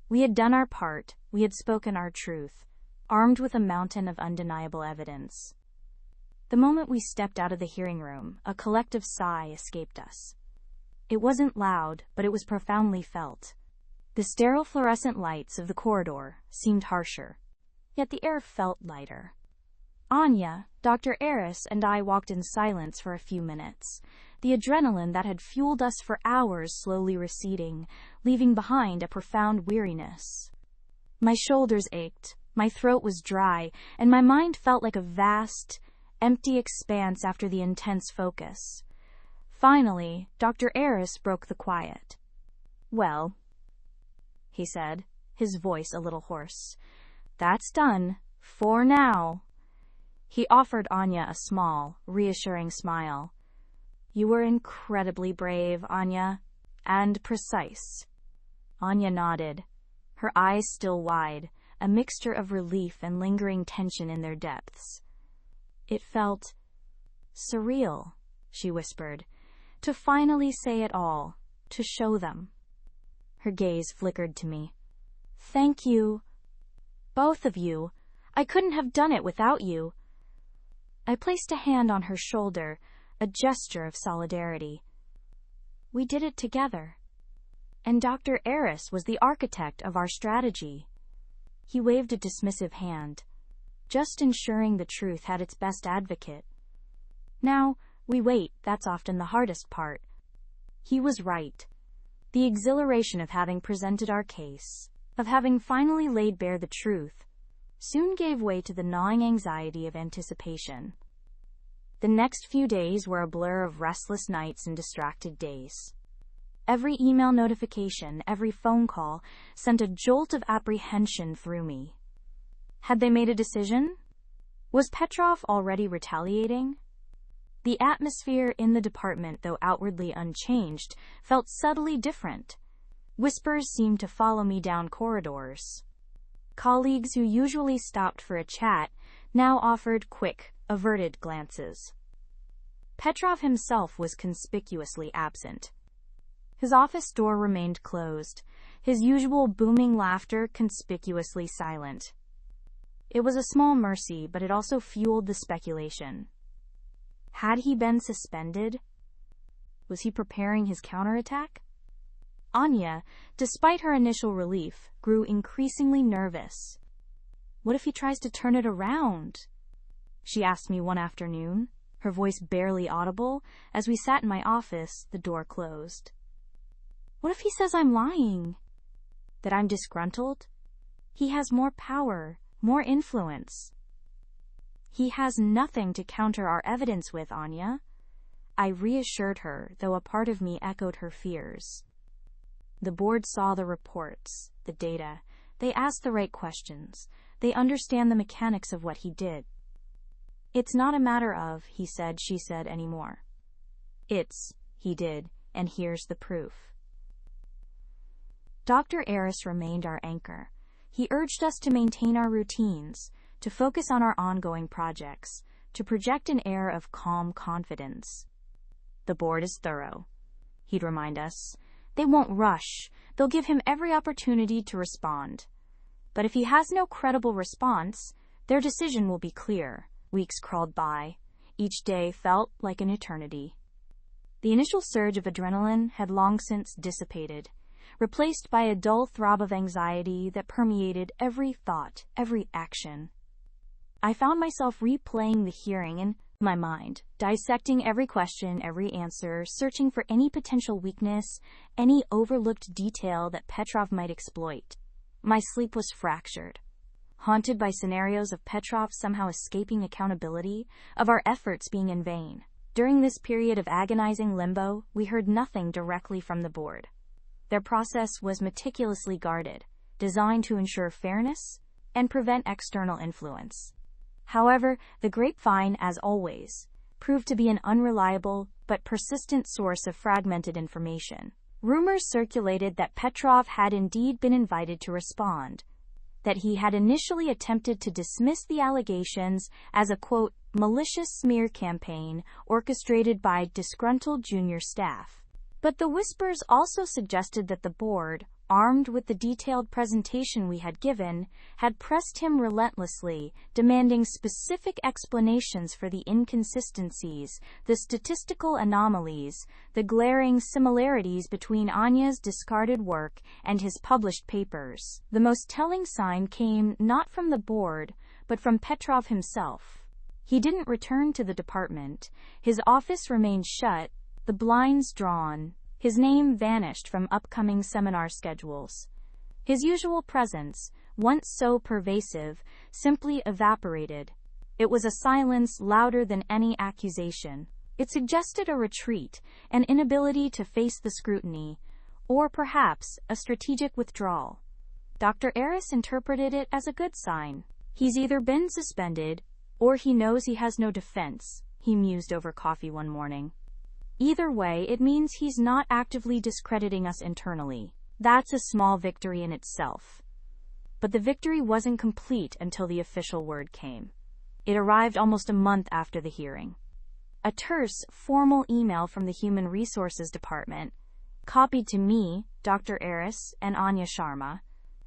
We had done our part, we had spoken our truth, armed with a mountain of undeniable evidence. The moment we stepped out of the hearing room, a collective sigh escaped us. It wasn't loud, but it was profoundly felt. The sterile fluorescent lights of the corridor seemed harsher, yet the air felt lighter. Anya, Dr. Eris, and I walked in silence for a few minutes, the adrenaline that had fueled us for hours slowly receding, leaving behind a profound weariness. My shoulders ached, my throat was dry, and my mind felt like a vast, empty expanse after the intense focus. Finally, Dr. Eris broke the quiet. "Well," he said, his voice a little hoarse, "that's done, for now." He offered Anya a small, reassuring smile. "You were incredibly brave, Anya, and precise." Anya nodded, her eyes still wide, a mixture of relief and lingering tension in their depths. "It felt surreal," she whispered, "to finally say it all, to show them." Her gaze flickered to me. "Thank you, both of you. I couldn't have done it without you." I placed a hand on her shoulder, a gesture of solidarity. "We did it together. And Dr. Eris was the architect of our strategy." He waved a dismissive hand, just ensuring the truth had its best advocate. "Now, we wait, that's often the hardest part." He was right. The exhilaration of having presented our case, of having finally laid bare the truth, soon gave way to the gnawing anxiety of anticipation. The next few days were a blur of restless nights and distracted days. Every email notification, every phone call, sent a jolt of apprehension through me. Had they made a decision? Was Petrov already retaliating? The atmosphere in the department, though outwardly unchanged, felt subtly different. Whispers seemed to follow me down corridors. Colleagues who usually stopped for a chat now offered quick, averted glances. Petrov himself was conspicuously absent. His office door remained closed, his usual booming laughter conspicuously silent. It was a small mercy, but it also fueled the speculation. Had he been suspended? Was he preparing his counterattack? Anya, despite her initial relief, grew increasingly nervous. "What if he tries to turn it around?" she asked me one afternoon, her voice barely audible, as we sat in my office, the door closed. "What if he says I'm lying? That I'm disgruntled? He has more power, more influence." "He has nothing to counter our evidence with, Anya." I reassured her, though a part of me echoed her fears. The board saw the reports, the data. They asked the right questions. They understand the mechanics of what he did. "It's not a matter of he said, she said anymore. It's he did, and here's the proof." Dr. Eris remained our anchor. He urged us to maintain our routines, to focus on our ongoing projects, to project an air of calm confidence. "The board is thorough," he'd remind us. "They won't rush. They'll give him every opportunity to respond. But if he has no credible response, their decision will be clear." Weeks crawled by. Each day felt like an eternity. The initial surge of adrenaline had long since dissipated, replaced by a dull throb of anxiety that permeated every thought, every action. I found myself replaying the hearing in my mind, dissecting every question, every answer, searching for any potential weakness, any overlooked detail that Petrov might exploit. My sleep was fractured, haunted by scenarios of Petrov somehow escaping accountability, of our efforts being in vain. During this period of agonizing limbo, we heard nothing directly from the board. Their process was meticulously guarded, designed to ensure fairness and prevent external influence. However, the grapevine, as always, proved to be an unreliable but persistent source of fragmented information. Rumors circulated that Petrov had indeed been invited to respond, that he had initially attempted to dismiss the allegations as a, quote, malicious smear campaign orchestrated by disgruntled junior staff. But the whispers also suggested that the board, armed with the detailed presentation we had given, had pressed him relentlessly, demanding specific explanations for the inconsistencies, the statistical anomalies, the glaring similarities between Anya's discarded work and his published papers. The most telling sign came not from the board, but from Petrov himself. He didn't return to the department. His office remained shut, the blinds drawn. His name vanished from upcoming seminar schedules. His usual presence, once so pervasive, simply evaporated. It was a silence louder than any accusation. It suggested a retreat, an inability to face the scrutiny, or perhaps a strategic withdrawal. Dr. Eris interpreted it as a good sign. He's either been suspended, or he knows he has no defense, he mused over coffee one morning. Either way, it means he's not actively discrediting us internally. That's a small victory in itself. But the victory wasn't complete until the official word came. It arrived almost a month after the hearing. A terse, formal email from the Human Resources Department, copied to me, Dr. Eris, and Anya Sharma,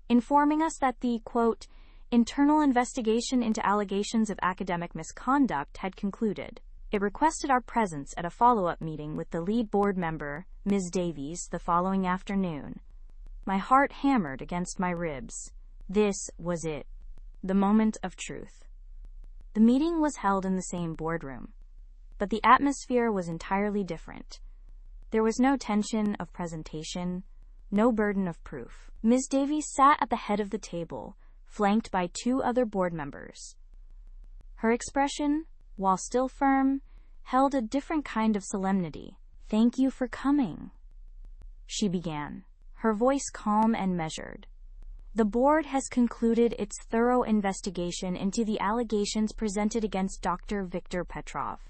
informing us that the, quote, internal investigation into allegations of academic misconduct had concluded. It requested our presence at a follow-up meeting with the lead board member, Ms. Davies, the following afternoon. My heart hammered against my ribs. This was it. The moment of truth. The meeting was held in the same boardroom, but the atmosphere was entirely different. There was no tension of presentation, no burden of proof. Ms. Davies sat at the head of the table, flanked by two other board members. Her expression, while still firm, held a different kind of solemnity. Thank you for coming, she began, her voice calm and measured. The board has concluded its thorough investigation into the allegations presented against Dr. Viktor Petrov.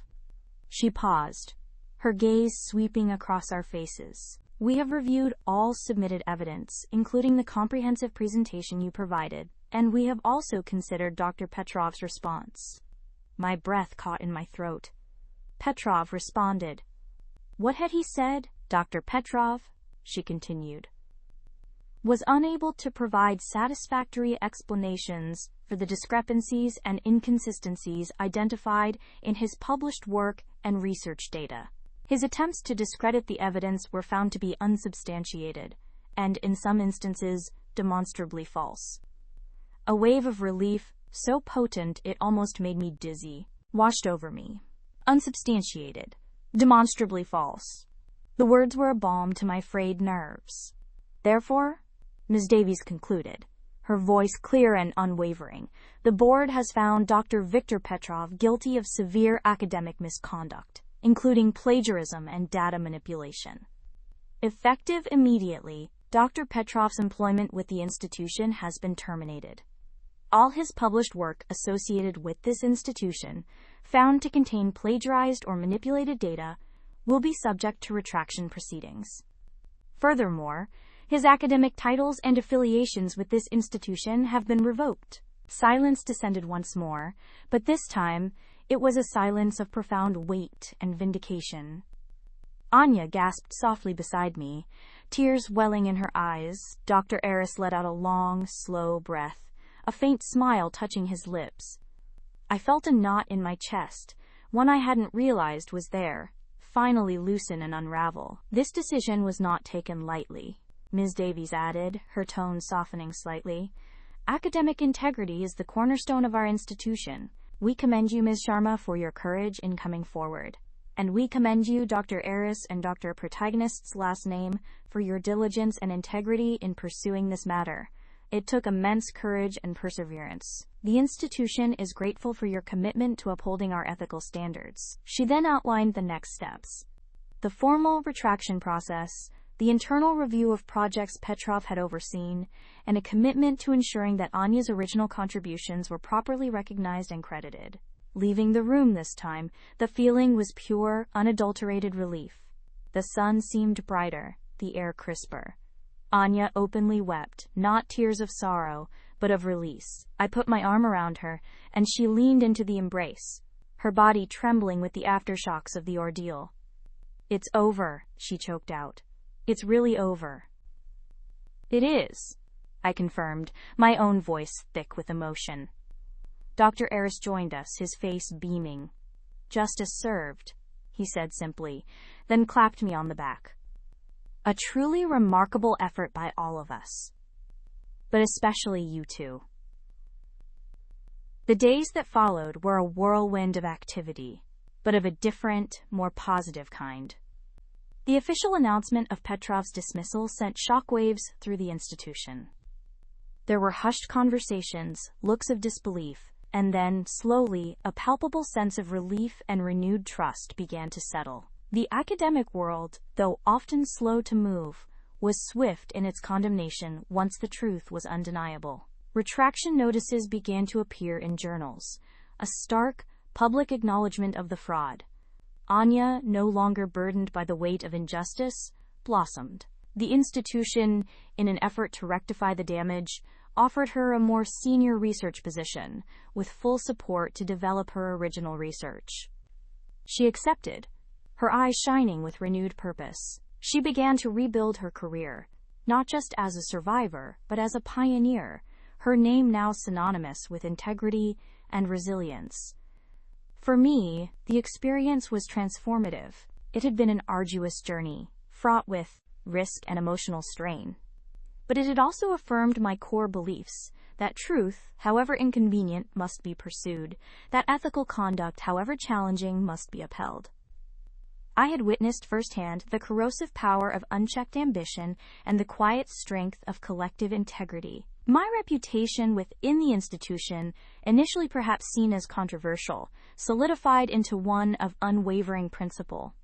She paused, her gaze sweeping across our faces. We have reviewed all submitted evidence, including the comprehensive presentation you provided, and we have also considered Dr. Petrov's response. My breath caught in my throat. Petrov responded. What had he said? Dr. Petrov, she continued, was unable to provide satisfactory explanations for the discrepancies and inconsistencies identified in his published work and research data. His attempts to discredit the evidence were found to be unsubstantiated, and in some instances, demonstrably false. A wave of relief, so potent it almost made me dizzy, washed over me. Unsubstantiated. Demonstrably false. The words were a balm to my frayed nerves. Therefore, Ms. Davies concluded, her voice clear and unwavering, the board has found Dr. Viktor Petrov guilty of severe academic misconduct, including plagiarism and data manipulation. Effective immediately, Dr. Petrov's employment with the institution has been terminated. All his published work associated with this institution, found to contain plagiarized or manipulated data, will be subject to retraction proceedings. Furthermore, his academic titles and affiliations with this institution have been revoked. Silence descended once more, but this time, it was a silence of profound weight and vindication. Anya gasped softly beside me, tears welling in her eyes. Dr. Eris let out a long, slow breath, a faint smile touching his lips. I felt a knot in my chest, one I hadn't realized was there, finally loosen and unravel. This decision was not taken lightly, Ms. Davies added, her tone softening slightly. Academic integrity is the cornerstone of our institution. We commend you, Ms. Sharma, for your courage in coming forward. And we commend you, Dr. Eris and Dr. Protagonist's last name, for your diligence and integrity in pursuing this matter. It took immense courage and perseverance. The institution is grateful for your commitment to upholding our ethical standards. She then outlined the next steps. The formal retraction process, the internal review of projects Petrov had overseen, and a commitment to ensuring that Anya's original contributions were properly recognized and credited. Leaving the room this time, the feeling was pure, unadulterated relief. The sun seemed brighter, the air crisper. Anya openly wept, not tears of sorrow, but of release. I put my arm around her, and she leaned into the embrace, her body trembling with the aftershocks of the ordeal. It's over, she choked out. It's really over. It is, I confirmed, my own voice thick with emotion. Dr. Eris joined us, his face beaming. Justice served, he said simply, then clapped me on the back. A truly remarkable effort by all of us. But especially you two. The days that followed were a whirlwind of activity, but of a different, more positive kind. The official announcement of Petrov's dismissal sent shockwaves through the institution. There were hushed conversations, looks of disbelief, and then, slowly, a palpable sense of relief and renewed trust began to settle. The academic world, though often slow to move, was swift in its condemnation once the truth was undeniable. Retraction notices began to appear in journals, a stark, public acknowledgement of the fraud. Anya, no longer burdened by the weight of injustice, blossomed. The institution, in an effort to rectify the damage, offered her a more senior research position, with full support to develop her original research. She accepted, her eyes shining with renewed purpose. She began to rebuild her career, not just as a survivor, but as a pioneer, her name now synonymous with integrity and resilience. For me, the experience was transformative. It had been an arduous journey, fraught with risk and emotional strain. But it had also affirmed my core beliefs, that truth, however inconvenient, must be pursued, that ethical conduct, however challenging, must be upheld. I had witnessed firsthand the corrosive power of unchecked ambition and the quiet strength of collective integrity. My reputation within the institution, initially perhaps seen as controversial, solidified into one of unwavering principle.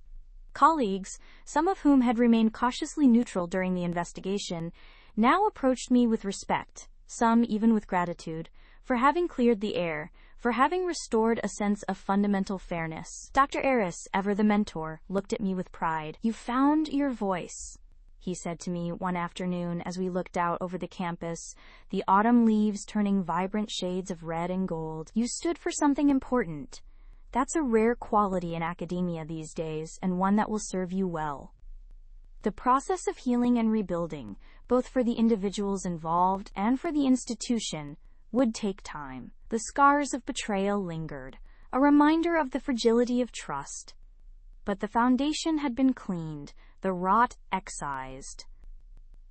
Colleagues, some of whom had remained cautiously neutral during the investigation, now approached me with respect, some even with gratitude, for having cleared the air, for having restored a sense of fundamental fairness. Dr. Eris, ever the mentor, looked at me with pride. "You found your voice," he said to me one afternoon as we looked out over the campus, the autumn leaves turning vibrant shades of red and gold. "You stood for something important. That's a rare quality in academia these days, and one that will serve you well." The process of healing and rebuilding, both for the individuals involved and for the institution, would take time. The scars of betrayal lingered, a reminder of the fragility of trust. But the foundation had been cleaned, the rot excised.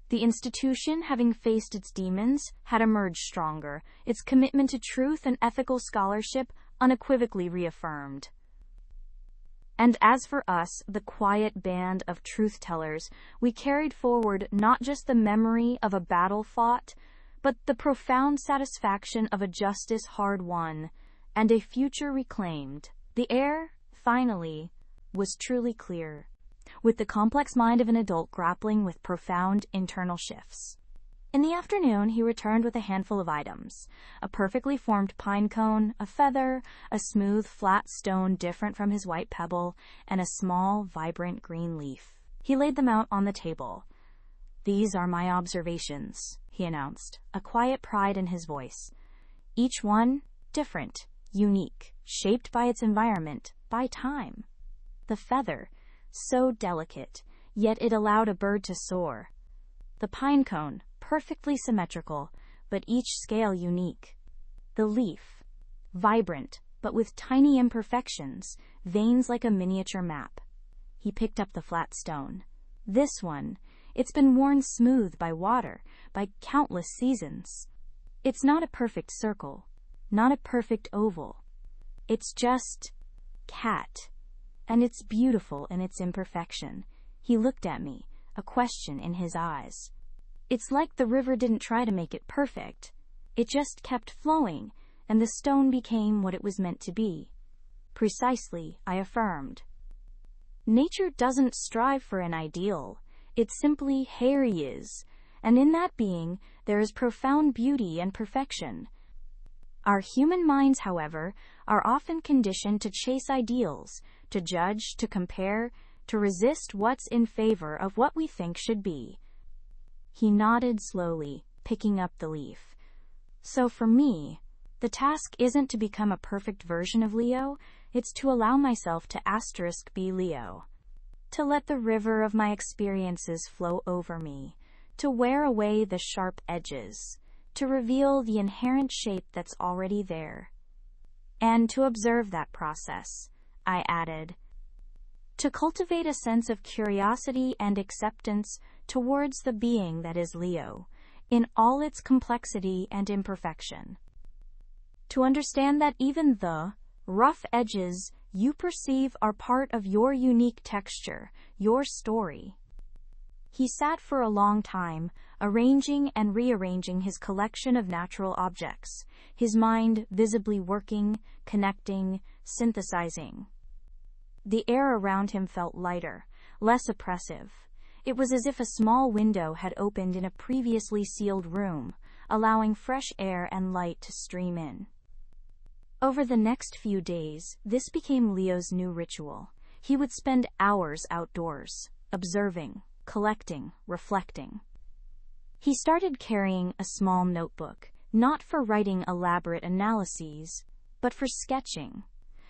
The institution, having faced its demons, had emerged stronger, its commitment to truth and ethical scholarship unequivocally reaffirmed. And as for us, the quiet band of truth-tellers, we carried forward not just the memory of a battle fought, but the profound satisfaction of a justice hard won, and a future reclaimed. The air, finally, was truly clear, with the complex mind of an adult grappling with profound internal shifts. In the afternoon, he returned with a handful of items: a perfectly formed pine cone, a feather, a smooth, flat stone different from his white pebble, and a small, vibrant green leaf. He laid them out on the table. "These are my observations," he announced, a quiet pride in his voice. "Each one different, unique, shaped by its environment, by time. The feather, so delicate, yet it allowed a bird to soar. The pine cone, perfectly symmetrical, but each scale unique. The leaf, vibrant, but with tiny imperfections, veins like a miniature map." He picked up the flat stone. "This one, it's been worn smooth by water, by countless seasons. It's not a perfect circle, not a perfect oval. It's just cat. And it's beautiful in its imperfection." He looked at me, a question in his eyes. "It's like the river didn't try to make it perfect. It just kept flowing, and the stone became what it was meant to be." "Precisely," I affirmed. "Nature doesn't strive for an ideal. It simply here is, and in that being, there is profound beauty and perfection. Our human minds, however, are often conditioned to chase ideals, to judge, to compare, to resist what's in favor of what we think should be." He nodded slowly, picking up the leaf. "So for me, the task isn't to become a perfect version of Leo, it's to allow myself to *be Leo. to let the river of my experiences flow over me, to wear away the sharp edges, to reveal the inherent shape that's already there. And to observe that process, I added, to cultivate a sense of curiosity and acceptance towards the being that is Leo, in all its complexity and imperfection. To understand that even the rough edges you perceive are part of your unique texture, your story. He sat for a long time, arranging and rearranging his collection of natural objects, his mind visibly working, connecting, synthesizing. The air around him felt lighter, less oppressive. It was as if a small window had opened in a previously sealed room, allowing fresh air and light to stream in. Over the next few days, this became Leo's new ritual. He would spend hours outdoors, observing, collecting, reflecting. He started carrying a small notebook, not for writing elaborate analyses, but for sketching,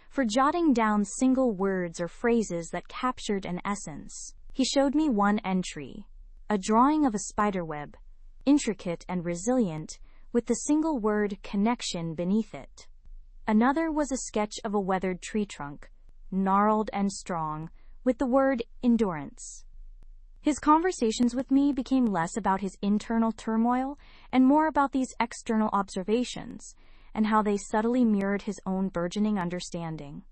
for jotting down single words or phrases that captured an essence. He showed me one entry, a drawing of a spiderweb, intricate and resilient, with the single word connection beneath it. Another was a sketch of a weathered tree trunk, gnarled and strong, with the word endurance. His conversations with me became less about his internal turmoil and more about these external observations and how they subtly mirrored his own burgeoning understanding.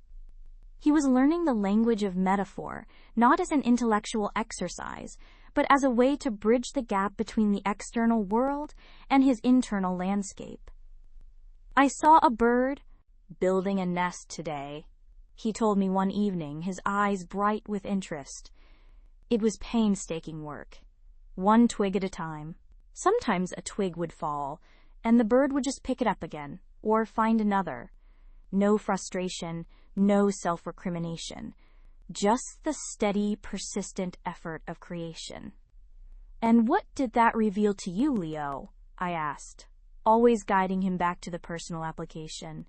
He was learning the language of metaphor, not as an intellectual exercise, but as a way to bridge the gap between the external world and his internal landscape. I saw a bird building a nest today, he told me one evening, his eyes bright with interest. It was painstaking work, one twig at a time. Sometimes a twig would fall, and the bird would just pick it up again, or find another. No frustration, no self-recrimination, just the steady, persistent effort of creation. And what did that reveal to you, Leo? I asked, always guiding him back to the personal application.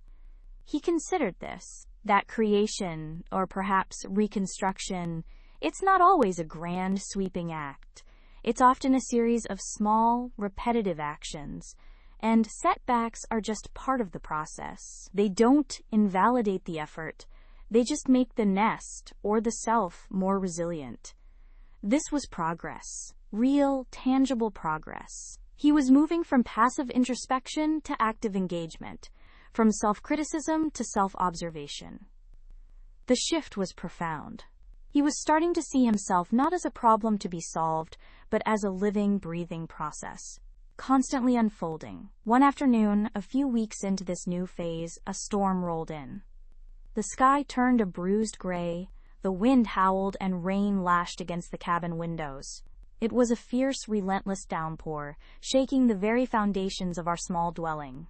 He considered this, that creation, or perhaps reconstruction, it's not always a grand, sweeping act. It's often a series of small, repetitive actions, and setbacks are just part of the process. They don't invalidate the effort. They just make the nest, or the self, more resilient. This was progress, real, tangible progress. He was moving from passive introspection to active engagement, from self-criticism to self-observation. The shift was profound. He was starting to see himself not as a problem to be solved, but as a living, breathing process, constantly unfolding. One afternoon, a few weeks into this new phase, a storm rolled in. The sky turned a bruised gray, the wind howled, and rain lashed against the cabin windows. It was a fierce, relentless downpour, shaking the very foundations of our small dwelling.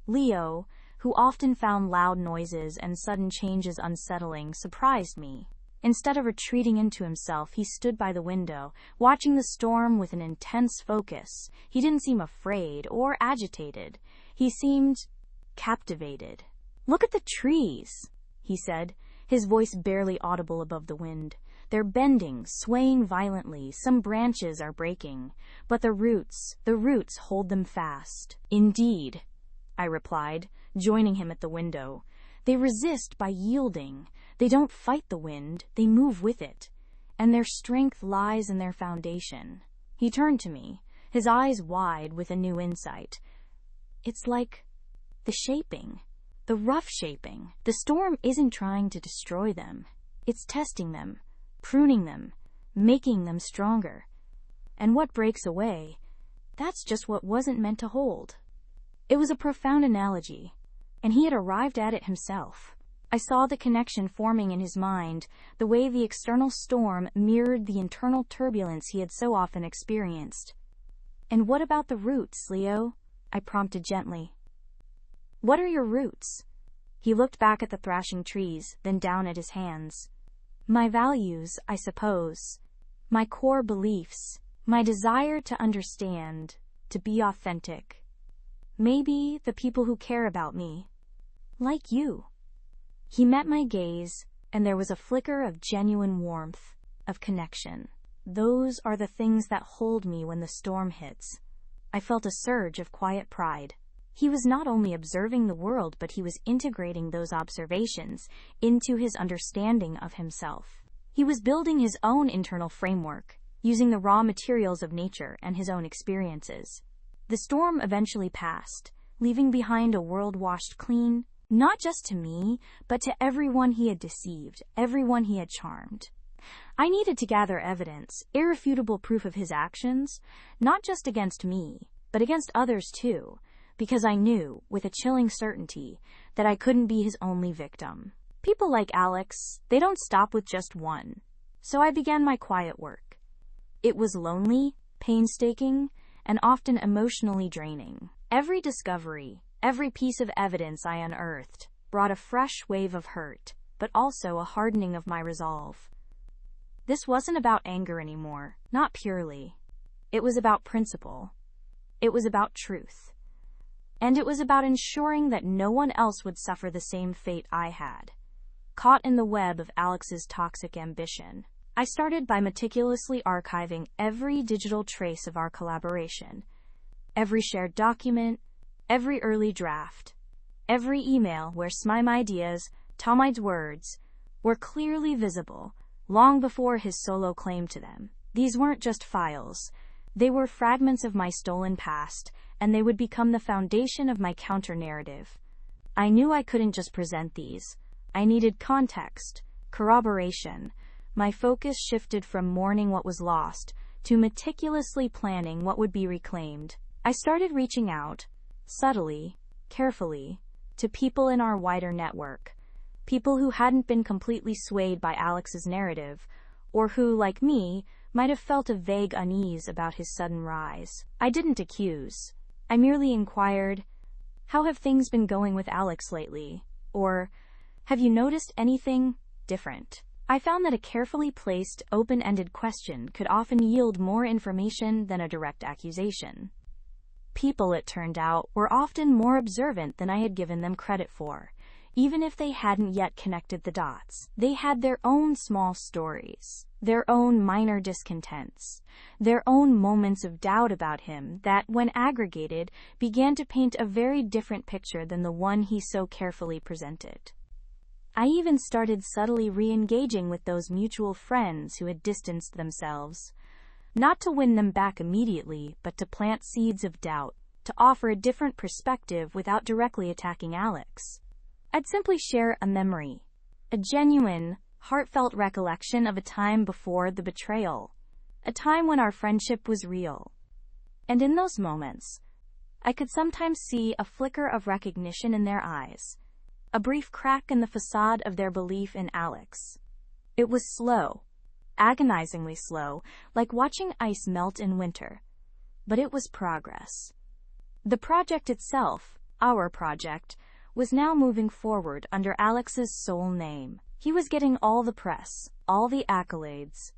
Leo, who often found loud noises and sudden changes unsettling, surprised me. Instead of retreating into himself, he stood by the window, watching the storm with an intense focus. He didn't seem afraid or agitated. He seemed captivated. "Look at the trees," he said, his voice barely audible above the wind. "They're bending, swaying violently. Some branches are breaking, but the roots hold them fast." "Indeed," I replied, joining him at the window. "They resist by yielding. They don't fight the wind, they move with it. And their strength lies in their foundation." He turned to me, his eyes wide with a new insight. "It's like the shaping, the rough shaping. The storm isn't trying to destroy them. It's testing them, pruning them, making them stronger. And what breaks away, that's just what wasn't meant to hold." It was a profound analogy, and he had arrived at it himself. I saw the connection forming in his mind, the way the external storm mirrored the internal turbulence he had so often experienced. "And what about the roots, Leo?" I prompted gently. "What are your roots?" He looked back at the thrashing trees, then down at his hands. "My values, I suppose. My core beliefs. My desire to understand, to be authentic. Maybe the people who care about me. Like you." He met my gaze, and there was a flicker of genuine warmth, of connection. Those are the things that hold me when the storm hits. I felt a surge of quiet pride. He was not only observing the world, but he was integrating those observations into his understanding of himself. He was building his own internal framework, using the raw materials of nature and his own experiences. The storm eventually passed, leaving behind a world washed clean, not just to me, but to everyone he had deceived, everyone he had charmed. I needed to gather evidence, irrefutable proof of his actions, not just against me, but against others too, because I knew, with a chilling certainty, that I couldn't be his only victim. People like Alex, they don't stop with just one. So I began my quiet work. It was lonely, painstaking, and often emotionally draining. Every discovery, every piece of evidence I unearthed, brought a fresh wave of hurt, but also a hardening of my resolve. This wasn't about anger anymore, not purely. It was about principle. It was about truth. And it was about ensuring that no one else would suffer the same fate I had. Caught in the web of Alex's toxic ambition, I started by meticulously archiving every digital trace of our collaboration. Every shared document, every early draft, every email where my ideas, Tom's words, were clearly visible, long before his solo claim to them. These weren't just files. They were fragments of my stolen past, and they would become the foundation of my counter-narrative. I knew I couldn't just present these. I needed context, corroboration. My focus shifted from mourning what was lost to meticulously planning what would be reclaimed. I started reaching out, subtly, carefully, to people in our wider network. People who hadn't been completely swayed by Alex's narrative, or who, like me, might have felt a vague unease about his sudden rise. I didn't accuse. I merely inquired, "How have things been going with Alex lately?" Or, "Have you noticed anything different?" I found that a carefully placed, open-ended question could often yield more information than a direct accusation. People, it turned out, were often more observant than I had given them credit for. Even if they hadn't yet connected the dots, they had their own small stories, their own minor discontents, their own moments of doubt about him that, when aggregated, began to paint a very different picture than the one he so carefully presented. I even started subtly re-engaging with those mutual friends who had distanced themselves, not to win them back immediately, but to plant seeds of doubt, to offer a different perspective without directly attacking Alex. I'd simply share a memory, a genuine, heartfelt recollection of a time before the betrayal, a time when our friendship was real. And in those moments, I could sometimes see a flicker of recognition in their eyes, a brief crack in the facade of their belief in Alex. It was slow, agonizingly slow, like watching ice melt in winter. But it was progress. The project itself, our project, was now moving forward under Alex's sole name. He was getting all the press, all the accolades.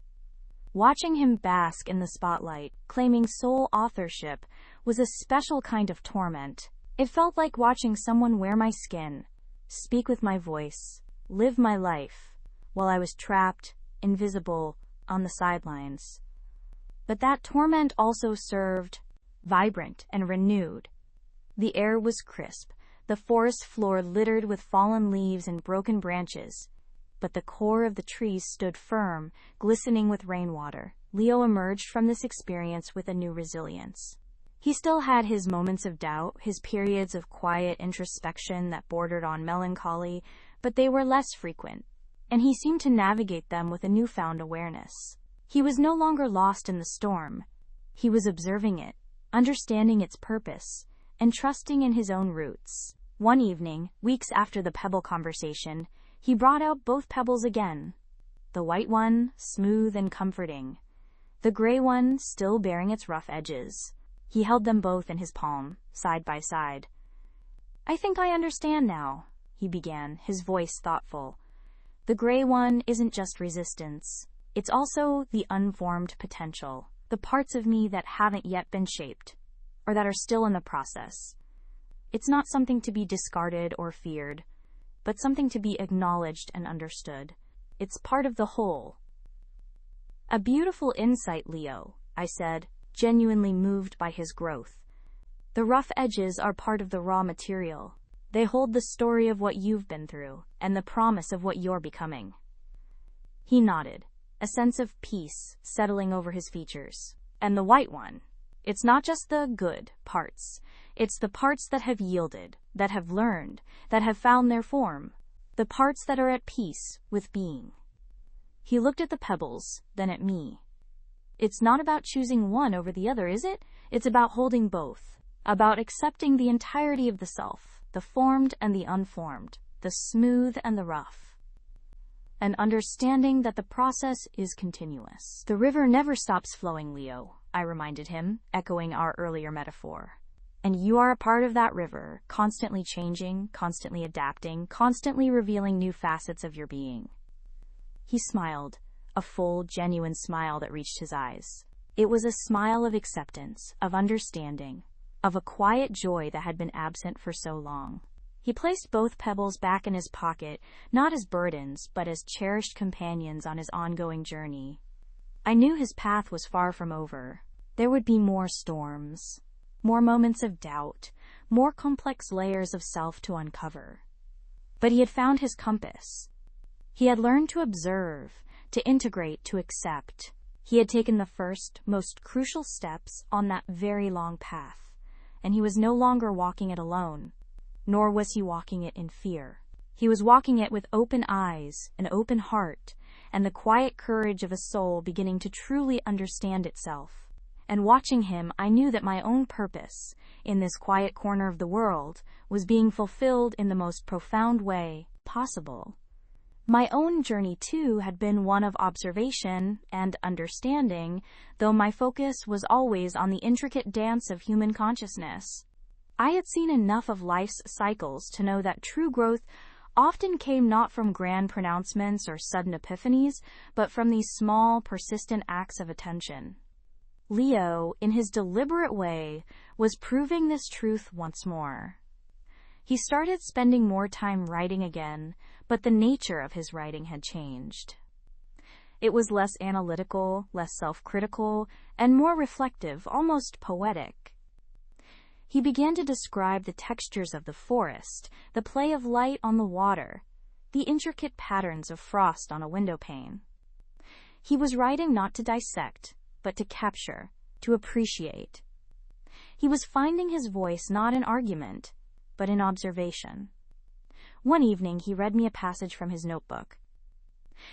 Watching him bask in the spotlight, claiming sole authorship, was a special kind of torment. It felt like watching someone wear my skin, speak with my voice, live my life, while I was trapped, invisible, on the sidelines. But that torment also served, vibrant and renewed. The air was crisp, the forest floor littered with fallen leaves and broken branches, but the core of the trees stood firm, glistening with rainwater. Leo emerged from this experience with a new resilience. He still had his moments of doubt, his periods of quiet introspection that bordered on melancholy, but they were less frequent, and he seemed to navigate them with a newfound awareness. He was no longer lost in the storm. He was observing it, understanding its purpose, and trusting in his own roots. One evening, weeks after the pebble conversation, he brought out both pebbles again. The white one, smooth and comforting. The gray one, still bearing its rough edges. He held them both in his palm, side by side. "I think I understand now," he began, his voice thoughtful. "The gray one isn't just resistance. It's also the unformed potential, the parts of me that haven't yet been shaped, or that are still in the process. It's not something to be discarded or feared, but something to be acknowledged and understood. It's part of the whole." A beautiful insight, Leo, I said, genuinely moved by his growth. The rough edges are part of the raw material. They hold the story of what you've been through, and the promise of what you're becoming. He nodded, a sense of peace settling over his features. And the white one? It's not just the good parts. It's the parts that have yielded, that have learned, that have found their form. The parts that are at peace with being. He looked at the pebbles, then at me. It's not about choosing one over the other, is it? It's about holding both. About accepting the entirety of the self, the formed and the unformed, the smooth and the rough. And understanding that the process is continuous. The river never stops flowing, Leo, I reminded him, echoing our earlier metaphor. And you are a part of that river, constantly changing, constantly adapting, constantly revealing new facets of your being. He smiled, a full, genuine smile that reached his eyes. It was a smile of acceptance, of understanding, of a quiet joy that had been absent for so long. He placed both pebbles back in his pocket, not as burdens, but as cherished companions on his ongoing journey. I knew his path was far from over. There would be more storms, more moments of doubt, more complex layers of self to uncover. But he had found his compass. He had learned to observe, to integrate, to accept. He had taken the first, most crucial steps on that very long path, and he was no longer walking it alone, nor was he walking it in fear. He was walking it with open eyes, an open heart, and the quiet courage of a soul beginning to truly understand itself. And watching him, I knew that my own purpose, in this quiet corner of the world, was being fulfilled in the most profound way possible. My own journey, too, had been one of observation and understanding, though my focus was always on the intricate dance of human consciousness. I had seen enough of life's cycles to know that true growth often came not from grand pronouncements or sudden epiphanies, but from these small, persistent acts of attention. Leo, in his deliberate way, was proving this truth once more. He started spending more time writing again, but the nature of his writing had changed. It was less analytical, less self-critical, and more reflective, almost poetic. He began to describe the textures of the forest, the play of light on the water, the intricate patterns of frost on a window pane. He was writing not to dissect, but to capture, to appreciate. He was finding his voice not in argument, but in observation. One evening, he read me a passage from his notebook.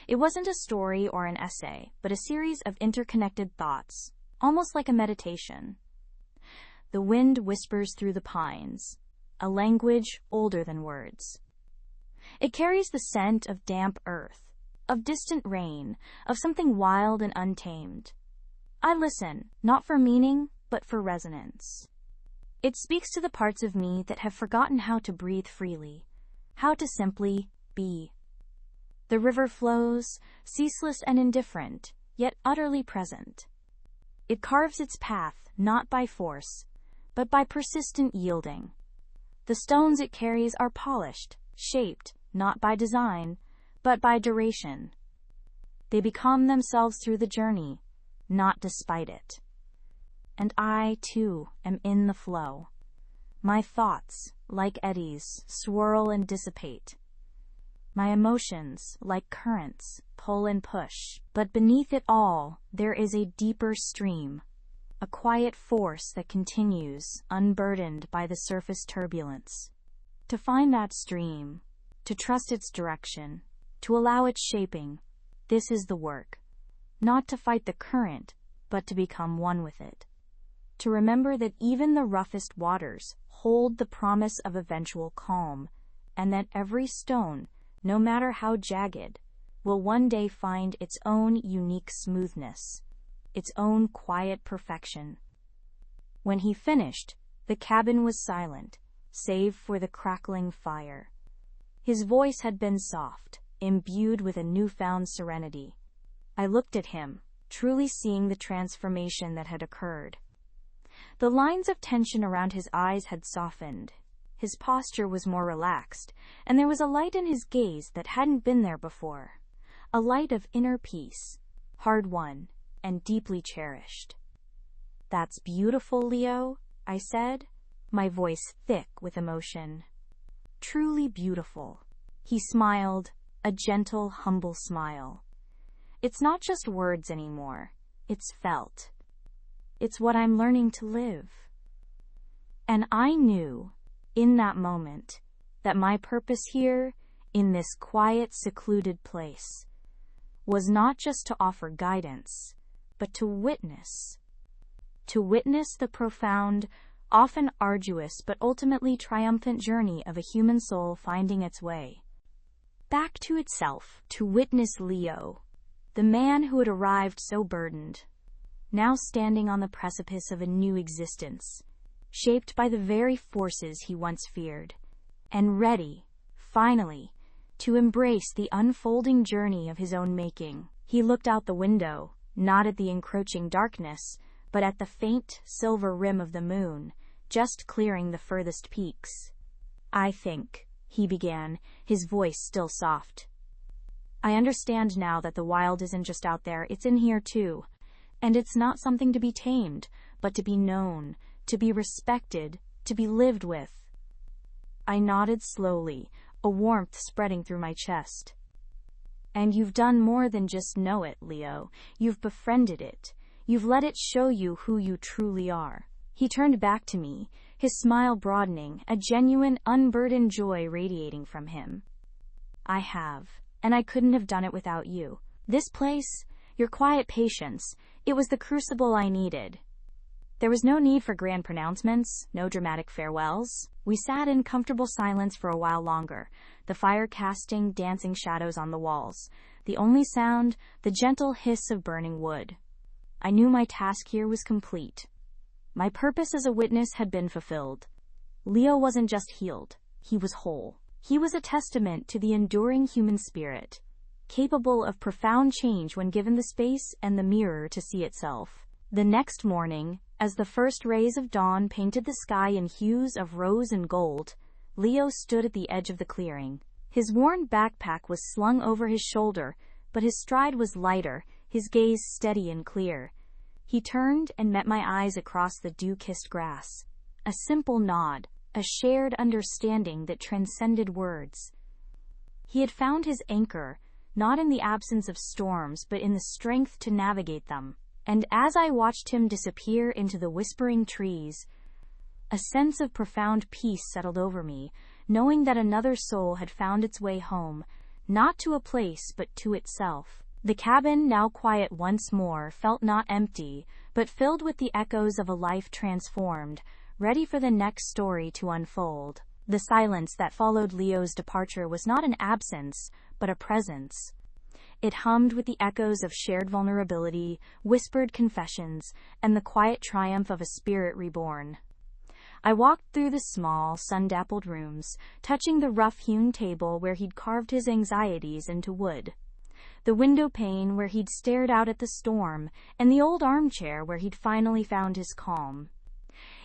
It wasn't a story or an essay, but a series of interconnected thoughts, almost like a meditation. The wind whispers through the pines, a language older than words. It carries the scent of damp earth, of distant rain, of something wild and untamed. I listen, not for meaning, but for resonance. It speaks to the parts of me that have forgotten how to breathe freely, how to simply be. The river flows, ceaseless and indifferent, yet utterly present. It carves its path, not by force, but by persistent yielding. The stones it carries are polished, shaped, not by design, but by duration. They become themselves through the journey, not despite it. And I, too, am in the flow. My thoughts, like eddies, swirl and dissipate. My emotions, like currents, pull and push. But beneath it all, there is a deeper stream, a quiet force that continues, unburdened by the surface turbulence. To find that stream, to trust its direction, to allow its shaping, this is the work. Not to fight the current, but to become one with it. To remember that even the roughest waters hold the promise of eventual calm, and that every stone, no matter how jagged, will one day find its own unique smoothness, its own quiet perfection. When he finished, the cabin was silent, save for the crackling fire. His voice had been soft, imbued with a newfound serenity. I looked at him, truly seeing the transformation that had occurred. The lines of tension around his eyes had softened. His posture was more relaxed, and there was a light in his gaze that hadn't been there before. A light of inner peace, hard-won, and deeply cherished. "That's beautiful, Leo," I said, my voice thick with emotion. "Truly beautiful." He smiled, a gentle, humble smile. "It's not just words anymore. It's felt. It's what I'm learning to live." And I knew, in that moment, that my purpose here, in this quiet, secluded place, was not just to offer guidance, but to witness. To witness the profound, often arduous but ultimately triumphant journey of a human soul finding its way back to itself. To witness Leo, the man who had arrived so burdened, now standing on the precipice of a new existence, shaped by the very forces he once feared, and ready, finally, to embrace the unfolding journey of his own making. He looked out the window, not at the encroaching darkness, but at the faint, silver rim of the moon, just clearing the furthest peaks. "I think," he began, his voice still soft, "I understand now that the wild isn't just out there, it's in here too. And it's not something to be tamed, but to be known, to be respected, to be lived with." I nodded slowly, a warmth spreading through my chest. "And you've done more than just know it, Leo. You've befriended it. You've let it show you who you truly are." He turned back to me, his smile broadening, a genuine, unburdened joy radiating from him. "I have, and I couldn't have done it without you. This place, your quiet patience, it was the crucible I needed." There was no need for grand pronouncements, no dramatic farewells. We sat in comfortable silence for a while longer, the fire casting dancing shadows on the walls, the only sound, the gentle hiss of burning wood. I knew my task here was complete. My purpose as a witness had been fulfilled. Leo wasn't just healed, he was whole. He was a testament to the enduring human spirit, capable of profound change when given the space and the mirror to see itself. The next morning, as the first rays of dawn painted the sky in hues of rose and gold, Leo stood at the edge of the clearing. His worn backpack was slung over his shoulder, but his stride was lighter, his gaze steady and clear. He turned and met my eyes across the dew-kissed grass. A simple nod, a shared understanding that transcended words. He had found his anchor, not in the absence of storms, but in the strength to navigate them. And as I watched him disappear into the whispering trees, a sense of profound peace settled over me, knowing that another soul had found its way home, not to a place but to itself. The cabin, now quiet once more, felt not empty, but filled with the echoes of a life transformed, ready for the next story to unfold. The silence that followed Leo's departure was not an absence, but a presence. It hummed with the echoes of shared vulnerability, whispered confessions, and the quiet triumph of a spirit reborn. I walked through the small, sun-dappled rooms, touching the rough-hewn table where he'd carved his anxieties into wood, the window pane where he'd stared out at the storm, and the old armchair where he'd finally found his calm.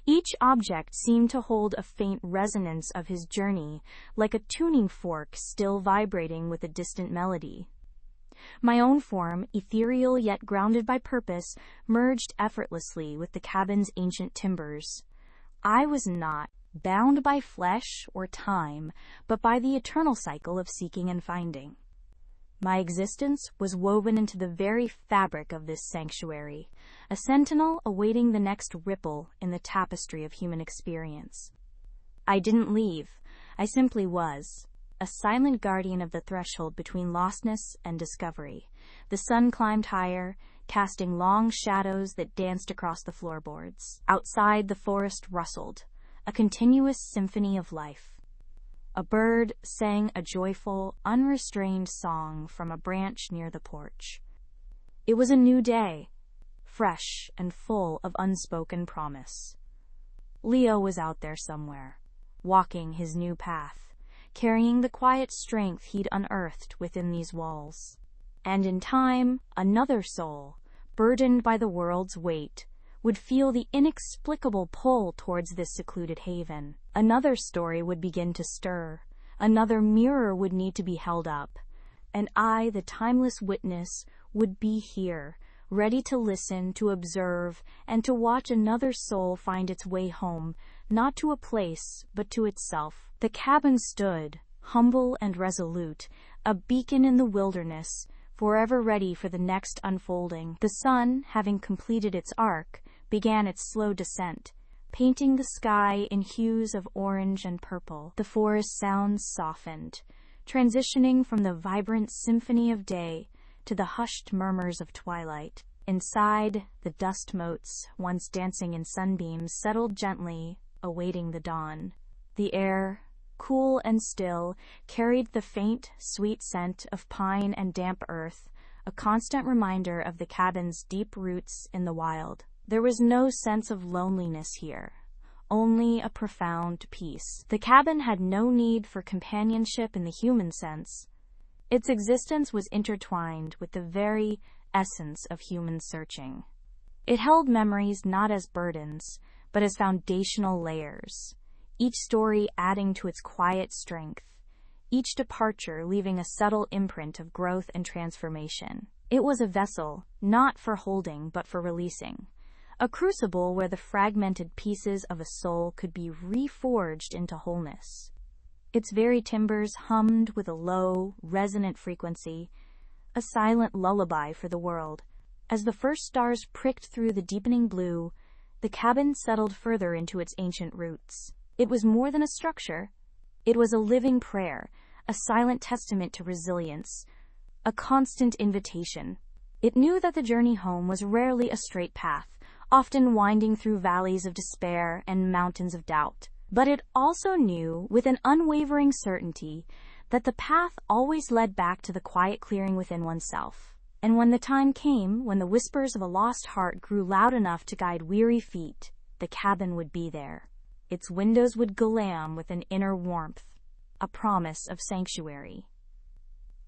Each object seemed to hold a faint resonance of his journey, like a tuning fork still vibrating with a distant melody. My own form, ethereal yet grounded by purpose, merged effortlessly with the cabin's ancient timbers. I was not bound by flesh or time, but by the eternal cycle of seeking and finding. My existence was woven into the very fabric of this sanctuary, a sentinel awaiting the next ripple in the tapestry of human experience. I didn't leave, I simply was, a silent guardian of the threshold between lostness and discovery. The sun climbed higher, casting long shadows that danced across the floorboards. Outside, the forest rustled, a continuous symphony of life. A bird sang a joyful, unrestrained song from a branch near the porch. It was a new day, fresh and full of unspoken promise. Leo was out there somewhere, walking his new path, carrying the quiet strength he'd unearthed within these walls. And in time, another soul, burdened by the world's weight, would feel the inexplicable pull towards this secluded haven. Another story would begin to stir. Another mirror would need to be held up. And I, the timeless witness, would be here, ready to listen, to observe, and to watch another soul find its way home, not to a place, but to itself. The cabin stood, humble and resolute, a beacon in the wilderness, forever ready for the next unfolding. The sun, having completed its arc, began its slow descent, painting the sky in hues of orange and purple. The forest sounds softened, transitioning from the vibrant symphony of day to the hushed murmurs of twilight. Inside, the dust motes, once dancing in sunbeams, settled gently, awaiting the dawn. The air, cool and still, carried the faint, sweet scent of pine and damp earth, a constant reminder of the cabin's deep roots in the wild. There was no sense of loneliness here, only a profound peace. The cabin had no need for companionship in the human sense. Its existence was intertwined with the very essence of human searching. It held memories not as burdens, but as foundational layers, each story adding to its quiet strength, each departure leaving a subtle imprint of growth and transformation. It was a vessel, not for holding but for releasing, a crucible where the fragmented pieces of a soul could be reforged into wholeness. Its very timbers hummed with a low, resonant frequency, a silent lullaby for the world. As the first stars pricked through the deepening blue, the cabin settled further into its ancient roots. It was more than a structure. It was a living prayer, a silent testament to resilience, a constant invitation. It knew that the journey home was rarely a straight path, often winding through valleys of despair and mountains of doubt. But it also knew, with an unwavering certainty, that the path always led back to the quiet clearing within oneself. And when the time came, when the whispers of a lost heart grew loud enough to guide weary feet, the cabin would be there. Its windows would gleam with an inner warmth, a promise of sanctuary.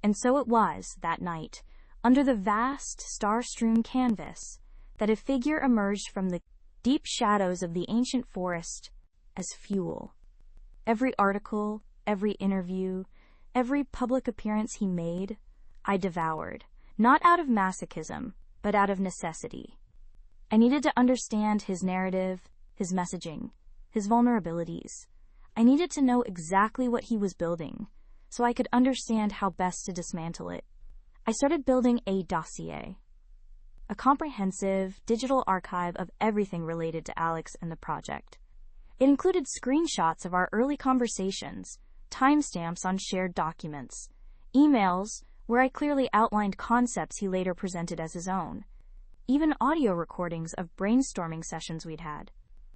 And so it was, that night, under the vast, star-strewn canvas, that a figure emerged from the deep shadows of the ancient forest as fuel. Every article, every interview, every public appearance he made, I devoured, not out of masochism, but out of necessity. I needed to understand his narrative, his messaging, his vulnerabilities. I needed to know exactly what he was building, so I could understand how best to dismantle it. I started building a dossier, a comprehensive digital archive of everything related to Alex and the project. It included screenshots of our early conversations, timestamps on shared documents, emails where I clearly outlined concepts he later presented as his own, even audio recordings of brainstorming sessions we'd had.